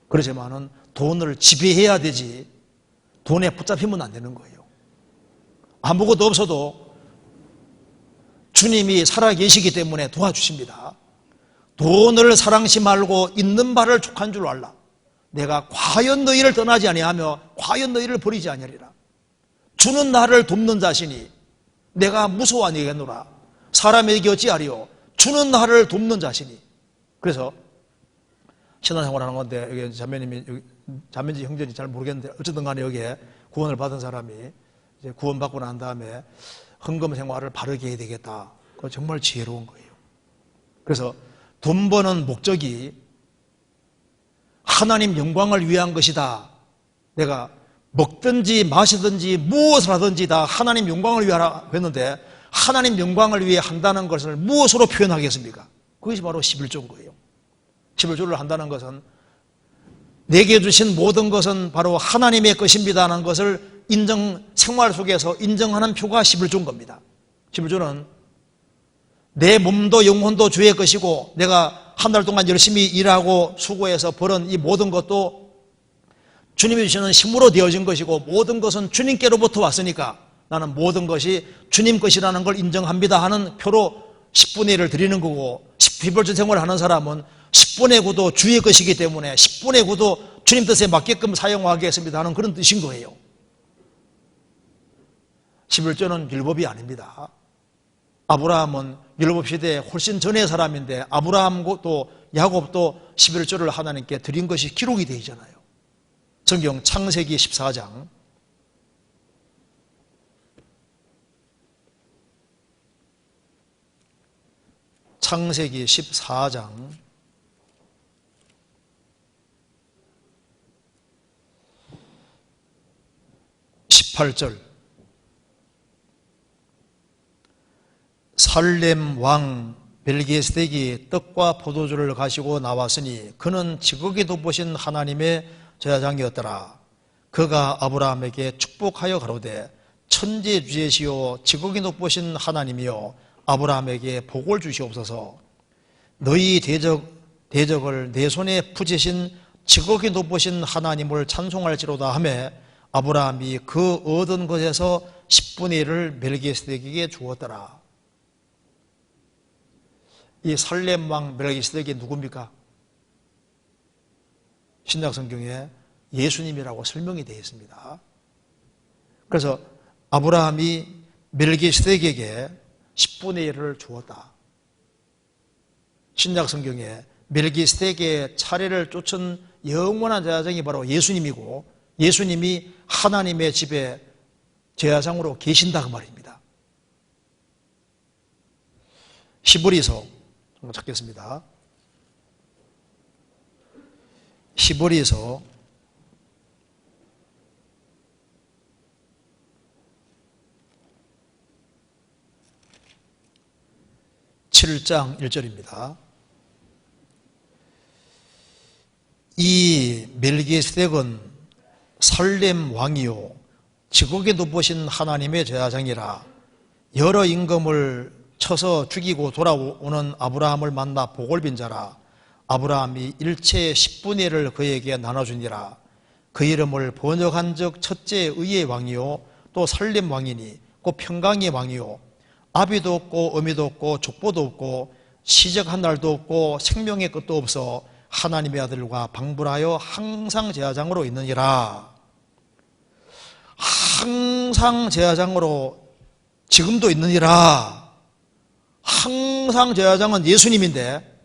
그렇지만은 돈을 지배해야 되지 돈에 붙잡히면 안 되는 거예요. 아무것도 없어도 주님이 살아계시기 때문에 도와주십니다. 돈을 사랑시 말고 있는 바를 족한 줄 알라. 내가 과연 너희를 떠나지 아니하며 과연 너희를 버리지 아니하리라. 주는 나를 돕는 자신이 내가 무서워 아니겠노라. 사람에게 어찌하리요. 주는 나를 돕는 자신이. 그래서 신앙생활 하는 건데, 여기 자매인지 형제인지 잘 모르겠는데 어쨌든 간에 여기에 구원을 받은 사람이 이제 구원받고 난 다음에 헌금 생활을 바르게 해야 되겠다. 그거 정말 지혜로운 거예요. 그래서 돈 버는 목적이 하나님 영광을 위한 것이다. 내가 먹든지 마시든지 무엇을 하든지 다 하나님 영광을 위하라 했는데, 하나님 영광을 위해 한다는 것을 무엇으로 표현하겠습니까? 그것이 바로 11조인 거예요. 11조를 한다는 것은 내게 주신 모든 것은 바로 하나님의 것입니다 하는 것을 생활 속에서 인정하는 표가 11조인 겁니다. 11조는 내 몸도 영혼도 주의 것이고, 내가 한 달 동안 열심히 일하고 수고해서 벌은 이 모든 것도 주님이 주시는 힘으로 되어진 것이고, 모든 것은 주님께로부터 왔으니까 나는 모든 것이 주님 것이라는 걸 인정합니다 하는 표로 10분의 1을 드리는 거고, 11조 생활을 하는 사람은 10분의 9도 주의 것이기 때문에 10분의 9도 주님 뜻에 맞게끔 사용하겠습니다 하는 그런 뜻인 거예요. 11조는 율법이 아닙니다. 아브라함은 율법 시대에 훨씬 전의 사람인데, 아브라함도 야곱도 11조를 하나님께 드린 것이 기록이 되어 있잖아요. 성경 창세기 14장 창세기 14장 18절 살렘 왕 멜기세덱이 떡과 포도주를 가지고 나왔으니 그는 지극히 높으신 하나님의 제사장이었더라. 그가 아브라함에게 축복하여 가로되 천지주제시오 지극히 높으신 하나님이여 아브라함에게 복을 주시옵소서. 너희 대적을 내 손에 붙이신 지극히 높으신 하나님을 찬송할지로다 하매 아브라함이 그 얻은 것에서 10분의 1을 멜기세덱에게 주었더라. 이 살렘 왕 멜기세덱이 누굽니까? 신약 성경에 예수님이라고 설명이 되어 있습니다. 그래서 아브라함이 멜기세덱에게 10분의 1을 주었다. 신약 성경에 멜기세덱의 차례를 쫓은 영원한 제사장이 바로 예수님이고 예수님이 하나님의 집에 제사장으로 계신다 그 말입니다. 히브리서 한번 찾겠습니다. 히브리서 7장 1절입니다. 이 멜기세덱은 살렘 왕이요 지극히 높으신 하나님의 제사장이라 여러 임금을 쳐서 죽이고 돌아오는 아브라함을 만나 복을 빈 자라. 아브라함이 일체의 10분의 1을 그에게 나눠주니라. 그 이름을 번역한 즉 첫째 의의 왕이요 또 살렘 왕이니 곧 평강의 왕이요 아비도 없고 어미도 없고 족보도 없고 시적한 날도 없고 생명의 끝도 없어 하나님의 아들과 방불하여 항상 제사장으로 있느니라. 항상 제사장으로 지금도 있느니라. 항상 제사장은 예수님인데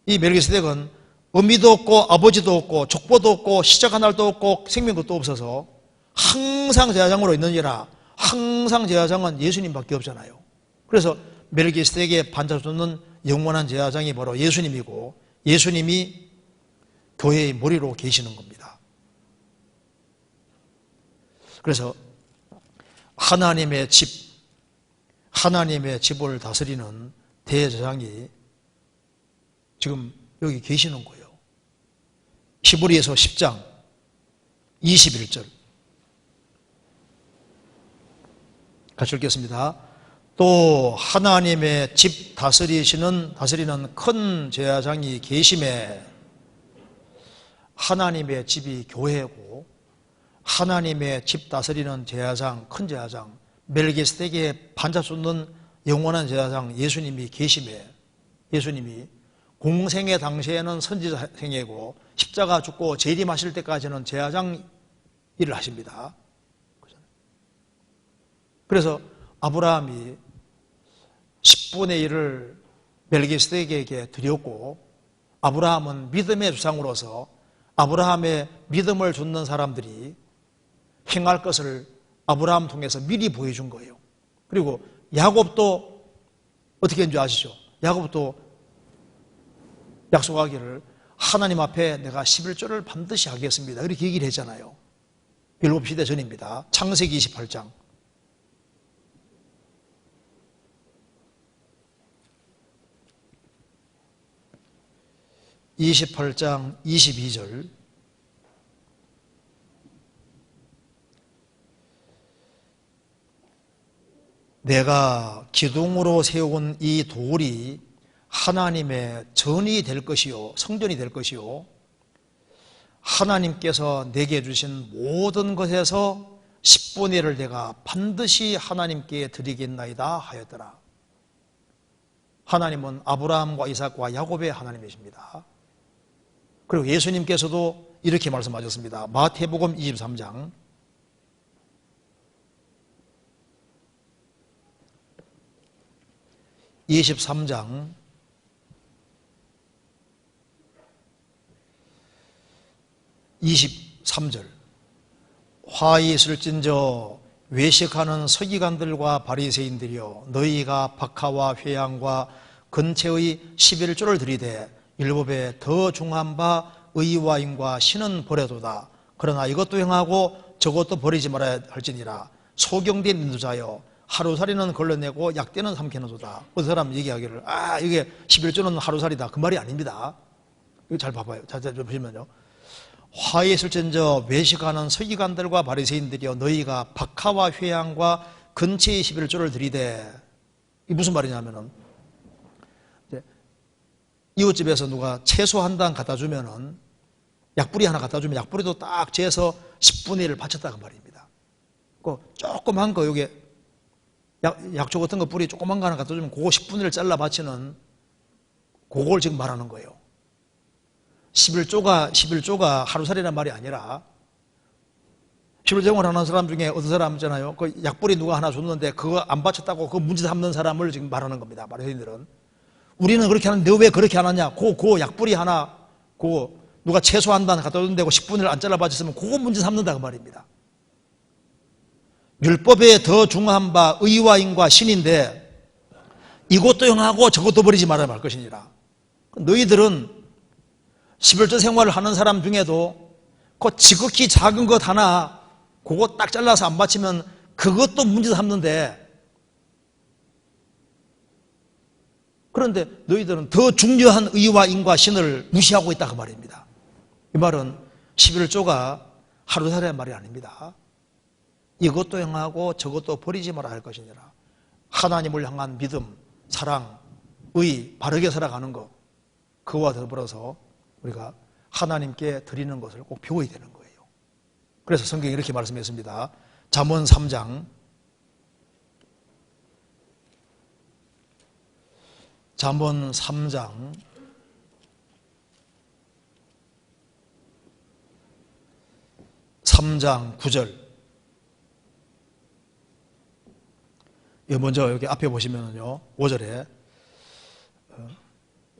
이 멜기세덱은 어미도 없고 아버지도 없고 족보도 없고 시작한 날도 없고 생명 것도 없어서 항상 제사장으로 있느니라. 항상 제사장은 예수님밖에 없잖아요. 그래서 멜기세덱의 반차주는 영원한 제사장이 바로 예수님이고 예수님이 교회의 머리로 계시는 겁니다. 그래서 하나님의 집을 다스리는 대제사장이 지금 여기 계시는 거예요. 히브리서 10장 21절 같이 읽겠습니다. 또 하나님의 집 다스리는 큰 제사장이 계심에 하나님의 집이 교회고 하나님의 집 다스리는 제사장, 큰 제사장 멜기세덱의 반차쏟는 영원한 제사장 예수님이 계심에 예수님이 공생의 당시에는 선지자 생애고 십자가 죽고 재림하실 때까지는 제사장 일을 하십니다. 그래서 아브라함이 10분의 1을 멜기세덱에게 드렸고 아브라함은 믿음의 주상으로서 아브라함의 믿음을 좇는 사람들이 행할 것을 아브라함 통해서 미리 보여준 거예요. 그리고 야곱도 어떻게 했는지 아시죠? 야곱도 약속하기를 하나님 앞에 내가 11조를 반드시 하겠습니다. 이렇게 얘기를 했잖아요. 율법 시대 전입니다. 창세기 28장 28장 22절 내가 기둥으로 세운 이 돌이 하나님의 전이 될 것이요 성전이 될 것이요 하나님께서 내게 주신 모든 것에서 10분의 1을 내가 반드시 하나님께 드리겠나이다 하였더라. 하나님은 아브라함과 이삭과 야곱의 하나님이십니다. 그리고 예수님께서도 이렇게 말씀하셨습니다. 마태복음 23장 23장 23절 화 있을진저 외식하는 서기관들과 바리새인들이여 너희가 박하와 회향과 근체의 11조를 들이되 율법에 더 중한 바 의와 인과 신은 버려도다. 그러나 이것도 행하고 저것도 버리지 말아야 할지니라. 소경된 인도자여 하루살이는 걸러내고 약대는 삼켜놓도다. 어떤 사람 얘기하기를 이게 11조는 하루살이다. 그 말이 아닙니다. 이거 잘 봐봐요. 자 보시면요. 화에 있을전저 외식하는 서기관들과 바리새인들이여 너희가 박하와 회양과 근처의 11조를 들이대. 이게 무슨 말이냐면은 이웃집에서 누가 채소 한 단 갖다 주면은 약뿌리 하나 갖다 주면 약뿌리도 딱 재서 10분의 1을 바쳤다 그 말입니다. 그 조그만 거 요게 약초 같은 거 뿌리 조그만 거 하나 갖다 주면 그거 10분의 1을 잘라 바치는 그걸 지금 말하는 거예요. 11조가 하루살이란 말이 아니라 11조를 하는 사람 중에 어떤 사람 있잖아요. 그 약뿌리 누가 하나 줬는데 그거 안 바쳤다고 그 문제 삼는 사람을 지금 말하는 겁니다. 바리새인들은. 우리는 그렇게 하는데 너 왜 그렇게 안 하냐? 그 약뿌리 하나, 누가 채소 한 단 갖다 줬는데 10분의 1 안 잘라 바쳤으면 그거 문제 삼는다 그 말입니다. 율법에 더 중요한 바 의와 인과 신인데 이것도 행하고 저것도 버리지 말아야 말 것이니라. 너희들은 11조 생활을 하는 사람 중에도 그 지극히 작은 것 하나 그거 딱 잘라서 안 바치면 그것도 문제 삼는데 그런데 너희들은 더 중요한 의와 인과 신을 무시하고 있다 그 말입니다. 이 말은 11조가 하루살이란 말이 아닙니다. 이것도 행하고 저것도 버리지 말아야 할 것이니라. 하나님을 향한 믿음, 사랑, 의, 바르게 살아가는 것 그와 더불어서 우리가 하나님께 드리는 것을 꼭 배워야 되는 거예요. 그래서 성경이 이렇게 말씀했습니다. 잠언 3장 잠언 3장 9절 먼저 여기 앞에 보시면요 5절에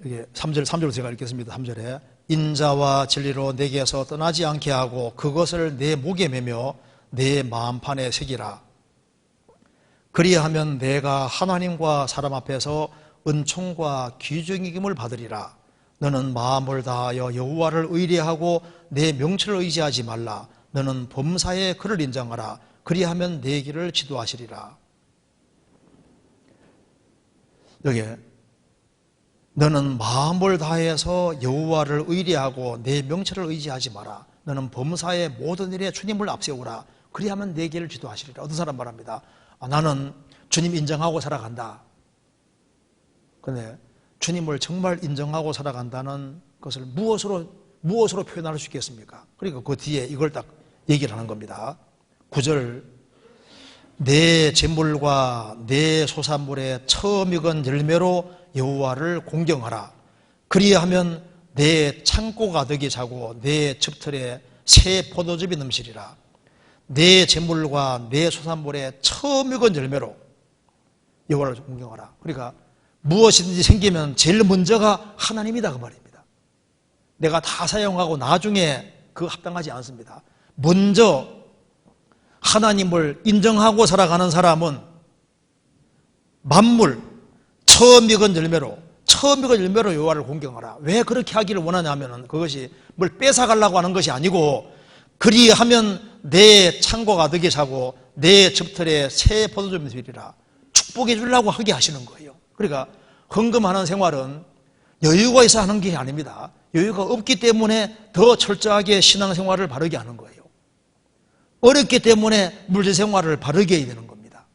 이게 3절 제가 읽겠습니다. 3절에 인자와 진리로 내게서 떠나지 않게 하고 그것을 내 목에 매며 내 마음판에 새기라. 그리하면 내가 하나님과 사람 앞에서 은총과 귀중임을 받으리라. 너는 마음을 다하여 여호와를 의뢰하고 내 명철을 의지하지 말라. 너는 범사에 그를 인정하라. 그리하면 내 길을 지도하시리라. 여기 너는 마음을 다해서 여호와를 의뢰하고 내 명철을 의지하지 마라. 너는 범사의 모든 일에 주님을 앞세우라. 그리하면 내 길을 지도하시리라. 어떤 사람 말합니다. 나는 주님 인정하고 살아간다. 그런데 주님을 정말 인정하고 살아간다는 것을 무엇으로 표현할 수 있겠습니까? 그러니까 그 뒤에 이걸 딱 얘기를 하는 겁니다. 9절 내 재물과 내 소산물에 처음 익은 열매로 여호와를 공경하라. 그리하면 내 창고가 득이 차고 내 즙틀에 새 포도즙이 넘치리라. 내 재물과 내 소산물에 처음 익은 열매로 여호와를 공경하라. 그러니까 무엇이든지 생기면 제일 먼저가 하나님이다 그 말입니다. 내가 다 사용하고 나중에 그 합당하지 않습니다. 먼저 하나님을 인정하고 살아가는 사람은 만물 처음 익은 열매로 여호와를 공경하라. 왜 그렇게 하기를 원하냐면 그것이 뭘 뺏어가려고 하는 것이 아니고 그리하면 내 창고가 득이 차고 내 즙틀에 새 포도즙이 되리라. 축복해 주려고 하게 하시는 거예요. 그러니까 헌금하는 생활은 여유가 있어 하는 게 아닙니다. 여유가 없기 때문에 더 철저하게 신앙생활을 바르게 하는 거예요. 어렵기 때문에 물질생활을 바르게 해야 되는 겁니다.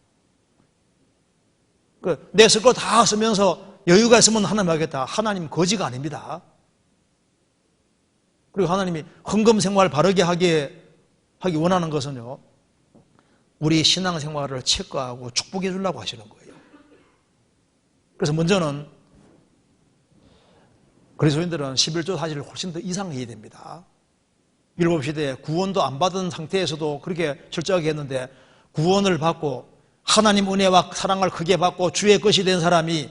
내 쓸 거 다 쓰면서 여유가 있으면 하나님 하겠다. 하나님 거지가 아닙니다. 그리고 하나님이 헌금생활 바르게 하기 원하는 것은요, 우리 신앙생활을 체크하고 축복해 주려고 하시는 거예요. 그래서 먼저는 그리스도인들은 11조 사실을 훨씬 더 이상해야 됩니다. 율법시대에 구원도 안 받은 상태에서도 그렇게 철저하게 했는데 구원을 받고 하나님 은혜와 사랑을 크게 받고 주의 것이 된 사람이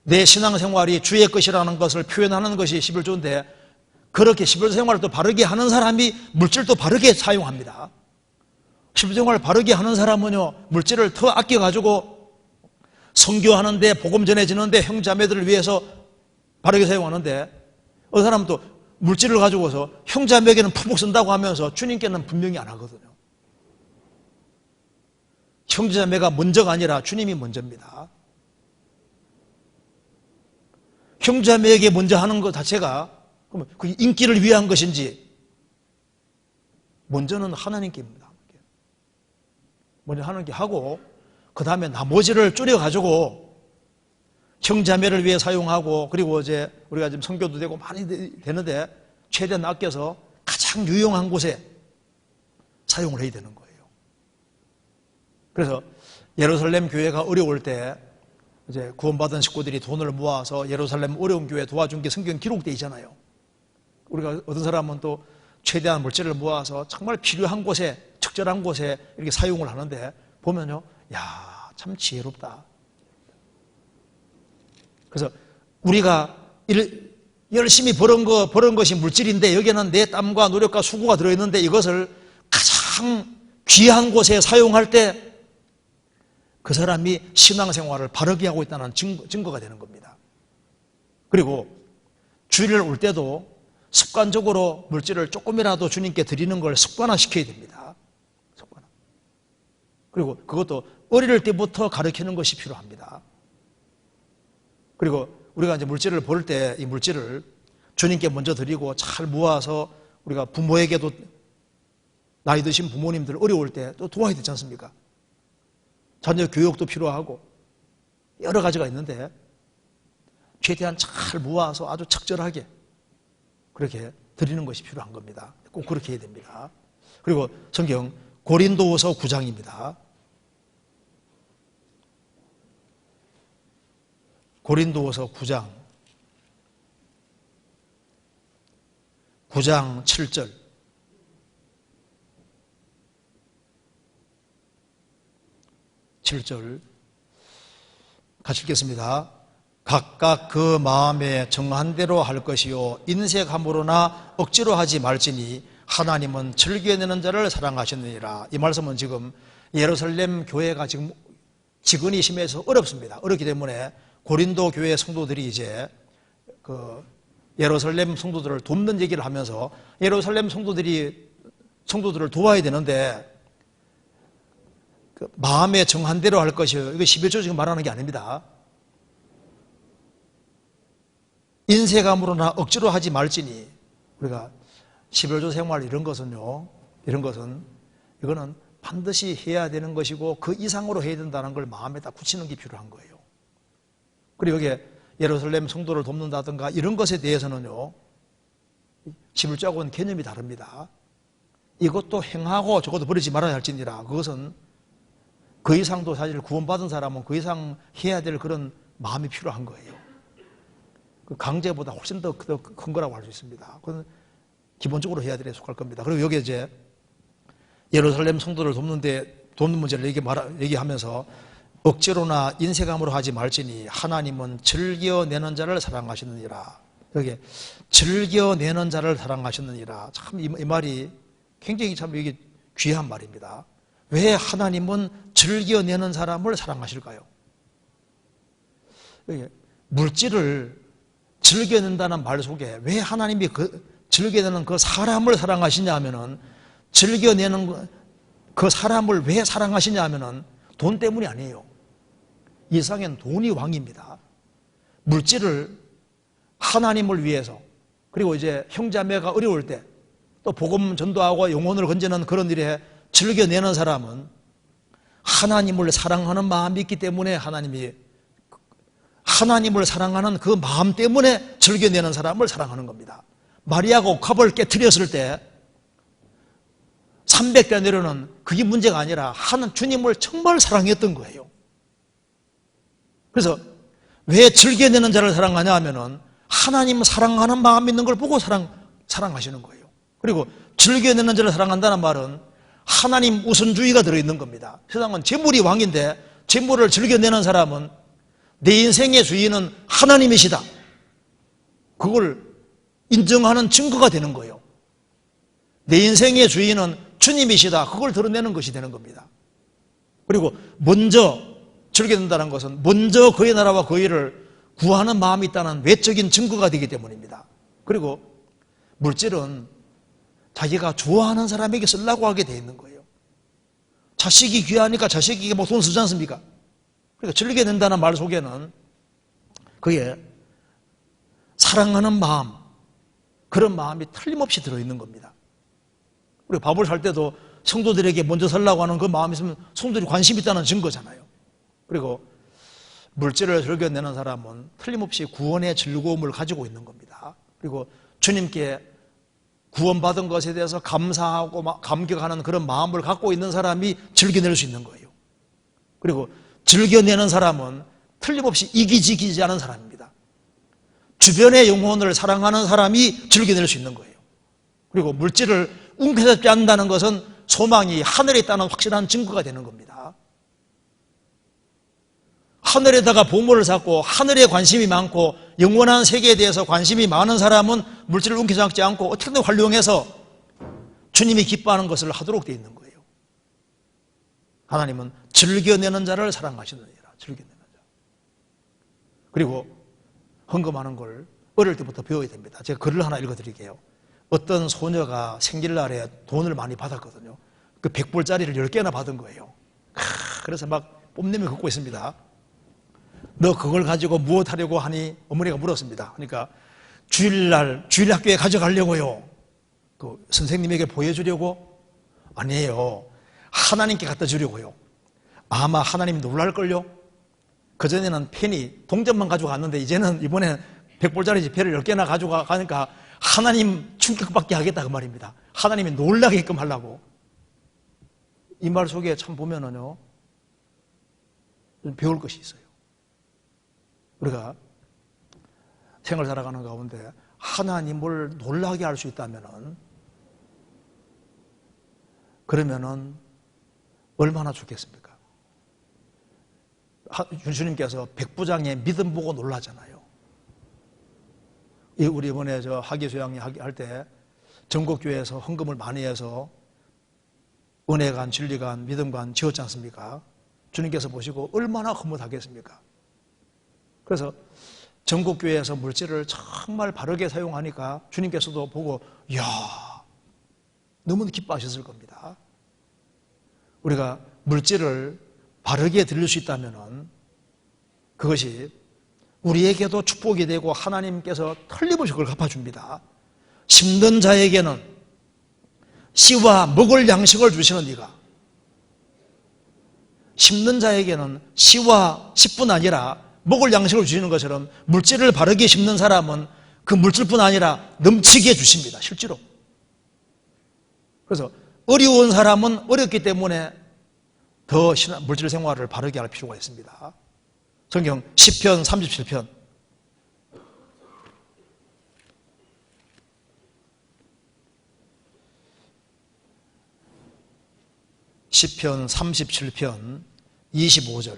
내 신앙생활이 주의 것이라는 것을 표현하는 것이 11조인데 그렇게 11조 생활을 또 바르게 하는 사람이 물질도 바르게 사용합니다. 11조 생활을 바르게 하는 사람은요, 물질을 더 아껴가지고 선교하는데 복음 전해지는데 형제자매들을 위해서 바르게 사용하는데 어떤 사람은 또 물질을 가지고서 형제자매에게는 푹푹 쓴다고 하면서 주님께는 분명히 안 하거든요. 형제자매가 먼저가 아니라 주님이 먼저입니다. 형제자매에게 먼저 하는 것 자체가 그러면 그 인기를 위한 것인지, 먼저는 하나님께입니다. 먼저 하나님께 하고 그 다음에 나머지를 줄여가지고 형제자매를 위해 사용하고, 그리고 이제 우리가 지금 선교도 되고 많이 되는데 최대한 아껴서 가장 유용한 곳에 사용을 해야 되는 거예요. 그래서 예루살렘 교회가 어려울 때 이제 구원받은 식구들이 돈을 모아서 예루살렘 어려운 교회 도와준 게 성경 기록되어 있잖아요. 우리가 어떤 사람은 또 최대한 물질을 모아서 정말 필요한 곳에, 적절한 곳에 이렇게 사용을 하는데 보면요, 야, 참 지혜롭다. 그래서 우리가 열심히 벌은 것이 물질인데 여기에는 내 땀과 노력과 수고가 들어있는데 이것을 가장 귀한 곳에 사용할 때 그 사람이 신앙생활을 바르게 하고 있다는 증거가 되는 겁니다. 그리고 주일을 올 때도 습관적으로 물질을 조금이라도 주님께 드리는 걸 습관화시켜야 됩니다. 습관화. 그리고 그것도 어릴 때부터 가르치는 것이 필요합니다. 그리고 우리가 이제 물질을 벌 때 이 물질을 주님께 먼저 드리고 잘 모아서 우리가 부모에게도, 나이 드신 부모님들 어려울 때 또 도와야 되지 않습니까? 자녀 교육도 필요하고 여러 가지가 있는데 최대한 잘 모아서 아주 적절하게 그렇게 드리는 것이 필요한 겁니다. 꼭 그렇게 해야 됩니다. 그리고 성경 고린도후서 9장입니다. 고린도후서 9장 7절. 같이 읽겠습니다. 각각 그 마음에 정한 대로 할 것이요 인색함으로나 억지로 하지 말지니 하나님은 즐겨내는 자를 사랑하시느니라. 이 말씀은 지금 예루살렘 교회가 지금 지근이 심해서 어렵습니다. 어렵기 때문에 고린도 교회 성도들이 이제 그 예루살렘 성도들을 돕는 얘기를 하면서 예루살렘 성도들을 도와야 되는데 그 마음에 정한 대로 할 것이요. 이거 11조 지금 말하는 게 아닙니다. 인색함으로나 억지로 하지 말지니, 우리가 11조 생활 이런 것은 이거는 반드시 해야 되는 것이고 그 이상으로 해야 된다는 걸 마음에 딱 굳히는 게 필요한 거예요. 그리고 여기에 예루살렘 성도를 돕는다든가 이런 것에 대해서는요, 11조하고는 개념이 다릅니다. 이것도 행하고 저것도 버리지 말아야 할지니라. 그것은 그 이상도 사실 구원받은 사람은 그 이상 해야 될 그런 마음이 필요한 거예요. 그 강제보다 훨씬 더 큰 거라고 할 수 있습니다. 그건 기본적으로 해야 되는 속할 겁니다. 그리고 여기 이제 예루살렘 성도를 돕는 문제를 얘기하면서 억지로나 인색함으로 하지 말지니 하나님은 즐겨내는 자를 사랑하시느니라. 여기 즐겨내는 자를 사랑하시느니라. 참 이 말이 굉장히 참 이게 귀한 말입니다. 왜 하나님은 즐겨내는 사람을 사랑하실까요? 물질을 즐겨낸다는 말 속에 왜 하나님이 즐겨내는 그 사람을 사랑하시냐 하면은, 즐겨내는 그 사람을 왜 사랑하시냐 하면은 돈 때문이 아니에요. 이 세상엔 돈이 왕입니다. 물질을 하나님을 위해서, 그리고 이제 형제자매가 어려울 때 또 복음 전도하고 영혼을 건지는 그런 일에 즐겨내는 사람은 하나님을 사랑하는 마음이 있기 때문에, 하나님을 사랑하는 그 마음 때문에 즐겨내는 사람을 사랑하는 겁니다. 마리아가 옥합을 깨트렸을 때 300대내로는 그게 문제가 아니라 주님을 정말 사랑했던 거예요. 그래서 왜 즐겨내는 자를 사랑하냐 하면은 하나님 사랑하는 마음 있는 걸 보고 사랑하시는 거예요. 그리고 즐겨내는 자를 사랑한다는 말은 하나님 우선주의가 들어있는 겁니다. 세상은 재물이 왕인데 재물을 즐겨내는 사람은 내 인생의 주인은 하나님이시다, 그걸 인정하는 증거가 되는 거예요. 내 인생의 주인은 주님이시다, 그걸 드러내는 것이 되는 겁니다. 그리고 먼저 즐겨낸다는 것은 먼저 그의 나라와 그의 일을 구하는 마음이 있다는 외적인 증거가 되기 때문입니다. 그리고 물질은 자기가 좋아하는 사람에게 쓰려고 하게 돼 있는 거예요. 자식이 귀하니까 자식에게 뭐 돈 쓰지 않습니까? 그러니까 즐겨낸다는 말 속에는 그게 사랑하는 마음, 그런 마음이 틀림없이 들어있는 겁니다. 우리가 밥을 살 때도 성도들에게 먼저 살라고 하는 그 마음이 있으면 성도들이 관심이 있다는 증거잖아요. 그리고 물질을 즐겨내는 사람은 틀림없이 구원의 즐거움을 가지고 있는 겁니다. 그리고 주님께 구원받은 것에 대해서 감사하고 감격하는 그런 마음을 갖고 있는 사람이 즐겨낼 수 있는 거예요. 그리고 즐겨내는 사람은 틀림없이 이기지기지 않은 사람입니다. 주변의 영혼을 사랑하는 사람이 즐겨낼 수 있는 거예요. 그리고 물질을 웅켜잡지 않는다는 것은 소망이 하늘에 있다는 확실한 증거가 되는 겁니다. 하늘에다가 보물을 쌓고 하늘에 관심이 많고 영원한 세계에 대해서 관심이 많은 사람은 물질을 움켜잡지 않고 어떻게든 활용해서 주님이 기뻐하는 것을 하도록 되어 있는 거예요. 하나님은 즐겨내는 자를 사랑하시느니라. 즐겨내는 자. 그리고 헌금하는 걸 어릴 때부터 배워야 됩니다. 제가 글을 하나 읽어드릴게요. 어떤 소녀가 생일날에 돈을 많이 받았거든요. 그 100불짜리를 10개나 받은 거예요. 그래서 막 뽐내며 걷고 있습니다. 너 그걸 가지고 무엇 하려고 하니? 어머니가 물었습니다. 그러니까 주일날 주일 학교에 가져가려고요. 그 선생님에게 보여주려고? 아니에요. 하나님께 갖다 주려고요. 아마 하나님 놀랄걸요? 그전에는 펜이 동전만 가져갔는데 이번에는 100불짜리 지폐를 10개나 가져가니까 하나님 충격받게 하겠다 그 말입니다. 하나님이 놀라게끔 하려고. 이 말 속에 참 보면은요, 배울 것이 있어요. 우리가 생을 살아가는 가운데 하나님을 놀라게 할 수 있다면은, 그러면은 얼마나 좋겠습니까? 주님께서 백부장의 믿음 보고 놀라잖아요. 우리 이번에 학예수양 할 때 전국교회에서 헌금을 많이 해서 은혜관, 진리관, 믿음관 지었지 않습니까? 주님께서 보시고 얼마나 흐뭇하겠습니까? 그래서 전국교회에서 물질을 정말 바르게 사용하니까 주님께서도 보고 이야, 너무 기뻐하셨을 겁니다. 우리가 물질을 바르게 드릴 수 있다면 그것이 우리에게도 축복이 되고 하나님께서 틀림없이 그걸 갚아줍니다. 심는 자에게는 씨와 먹을 양식을 주시는 이가, 심는 자에게는 씨와 씨뿐 아니라 먹을 양식을 주시는 것처럼 물질을 바르게 심는 사람은 그 물질뿐 아니라 넘치게 주십니다. 실제로. 그래서 어려운 사람은 어렵기 때문에 더 물질 생활을 바르게 할 필요가 있습니다. 성경 시편 37편 시편 37편 25절.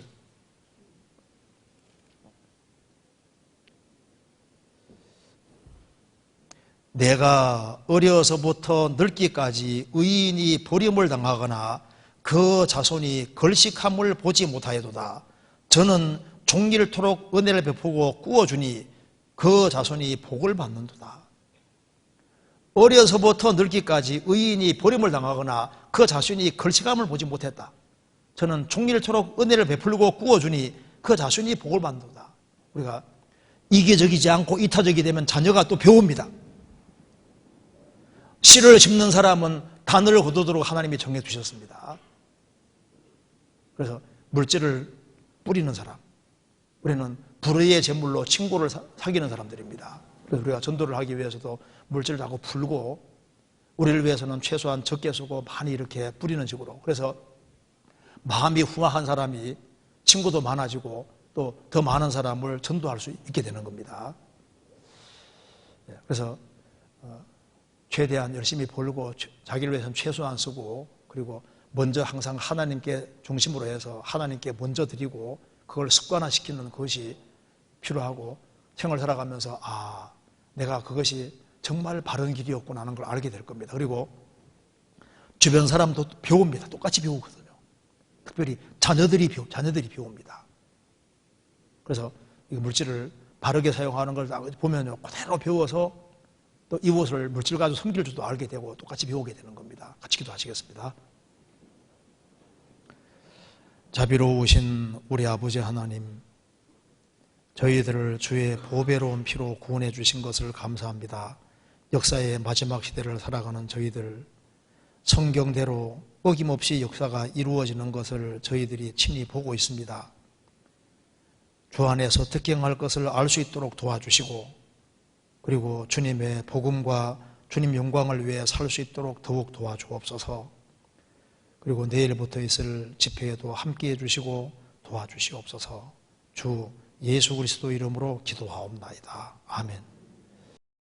내가 어려서부터 늙기까지 의인이 버림을 당하거나 그 자손이 걸식함을 보지 못하여도다. 저는 종일토록 은혜를 베푸고 꾸어주니 그 자손이 복을 받는도다. 어려서부터 늙기까지 의인이 버림을 당하거나 그 자손이 걸식함을 보지 못했다. 저는 종일토록 은혜를 베풀고 꾸어주니 그 자손이 복을 받는도다. 우리가 이기적이지 않고 이타적이 되면 자녀가 또 배웁니다. 씨를 심는 사람은 단을 거두도록 하나님이 정해 주셨습니다. 그래서 물질을 뿌리는 사람, 우리는 불의의 제물로 친구를 사귀는 사람들입니다. 그래서 우리가 전도를 하기 위해서도 물질을 자꾸 풀고, 우리를 위해서는 최소한 적게 쓰고 많이 이렇게 뿌리는 식으로. 그래서 마음이 훌륭한 사람이 친구도 많아지고 또 더 많은 사람을 전도할 수 있게 되는 겁니다. 그래서 최대한 열심히 벌고 자기를 위해서는 최소한 쓰고, 그리고 먼저 항상 하나님께 중심으로 해서 하나님께 먼저 드리고 그걸 습관화시키는 것이 필요하고, 생을 살아가면서 내가 그것이 정말 바른 길이었구나 하는 걸 알게 될 겁니다. 그리고 주변 사람도 배웁니다. 똑같이 배우거든요. 특별히 자녀들이 배웁니다. 그래서 이 물질을 바르게 사용하는 걸 보면요, 그대로 배워서 또 이웃을 물질 가지고 섬길 줄도 알게 되고 똑같이 배우게 되는 겁니다. 같이 기도하시겠습니다. 자비로우신 우리 아버지 하나님, 저희들을 주의 보배로운 피로 구원해 주신 것을 감사합니다. 역사의 마지막 시대를 살아가는 저희들, 성경대로 어김없이 역사가 이루어지는 것을 저희들이 친히 보고 있습니다. 주 안에서 득경할 것을 알 수 있도록 도와주시고, 그리고 주님의 복음과 주님 영광을 위해 살 수 있도록 더욱 도와주옵소서. 그리고 내일부터 있을 집회에도 함께해 주시고 도와주시옵소서. 주 예수 그리스도 이름으로 기도하옵나이다. 아멘.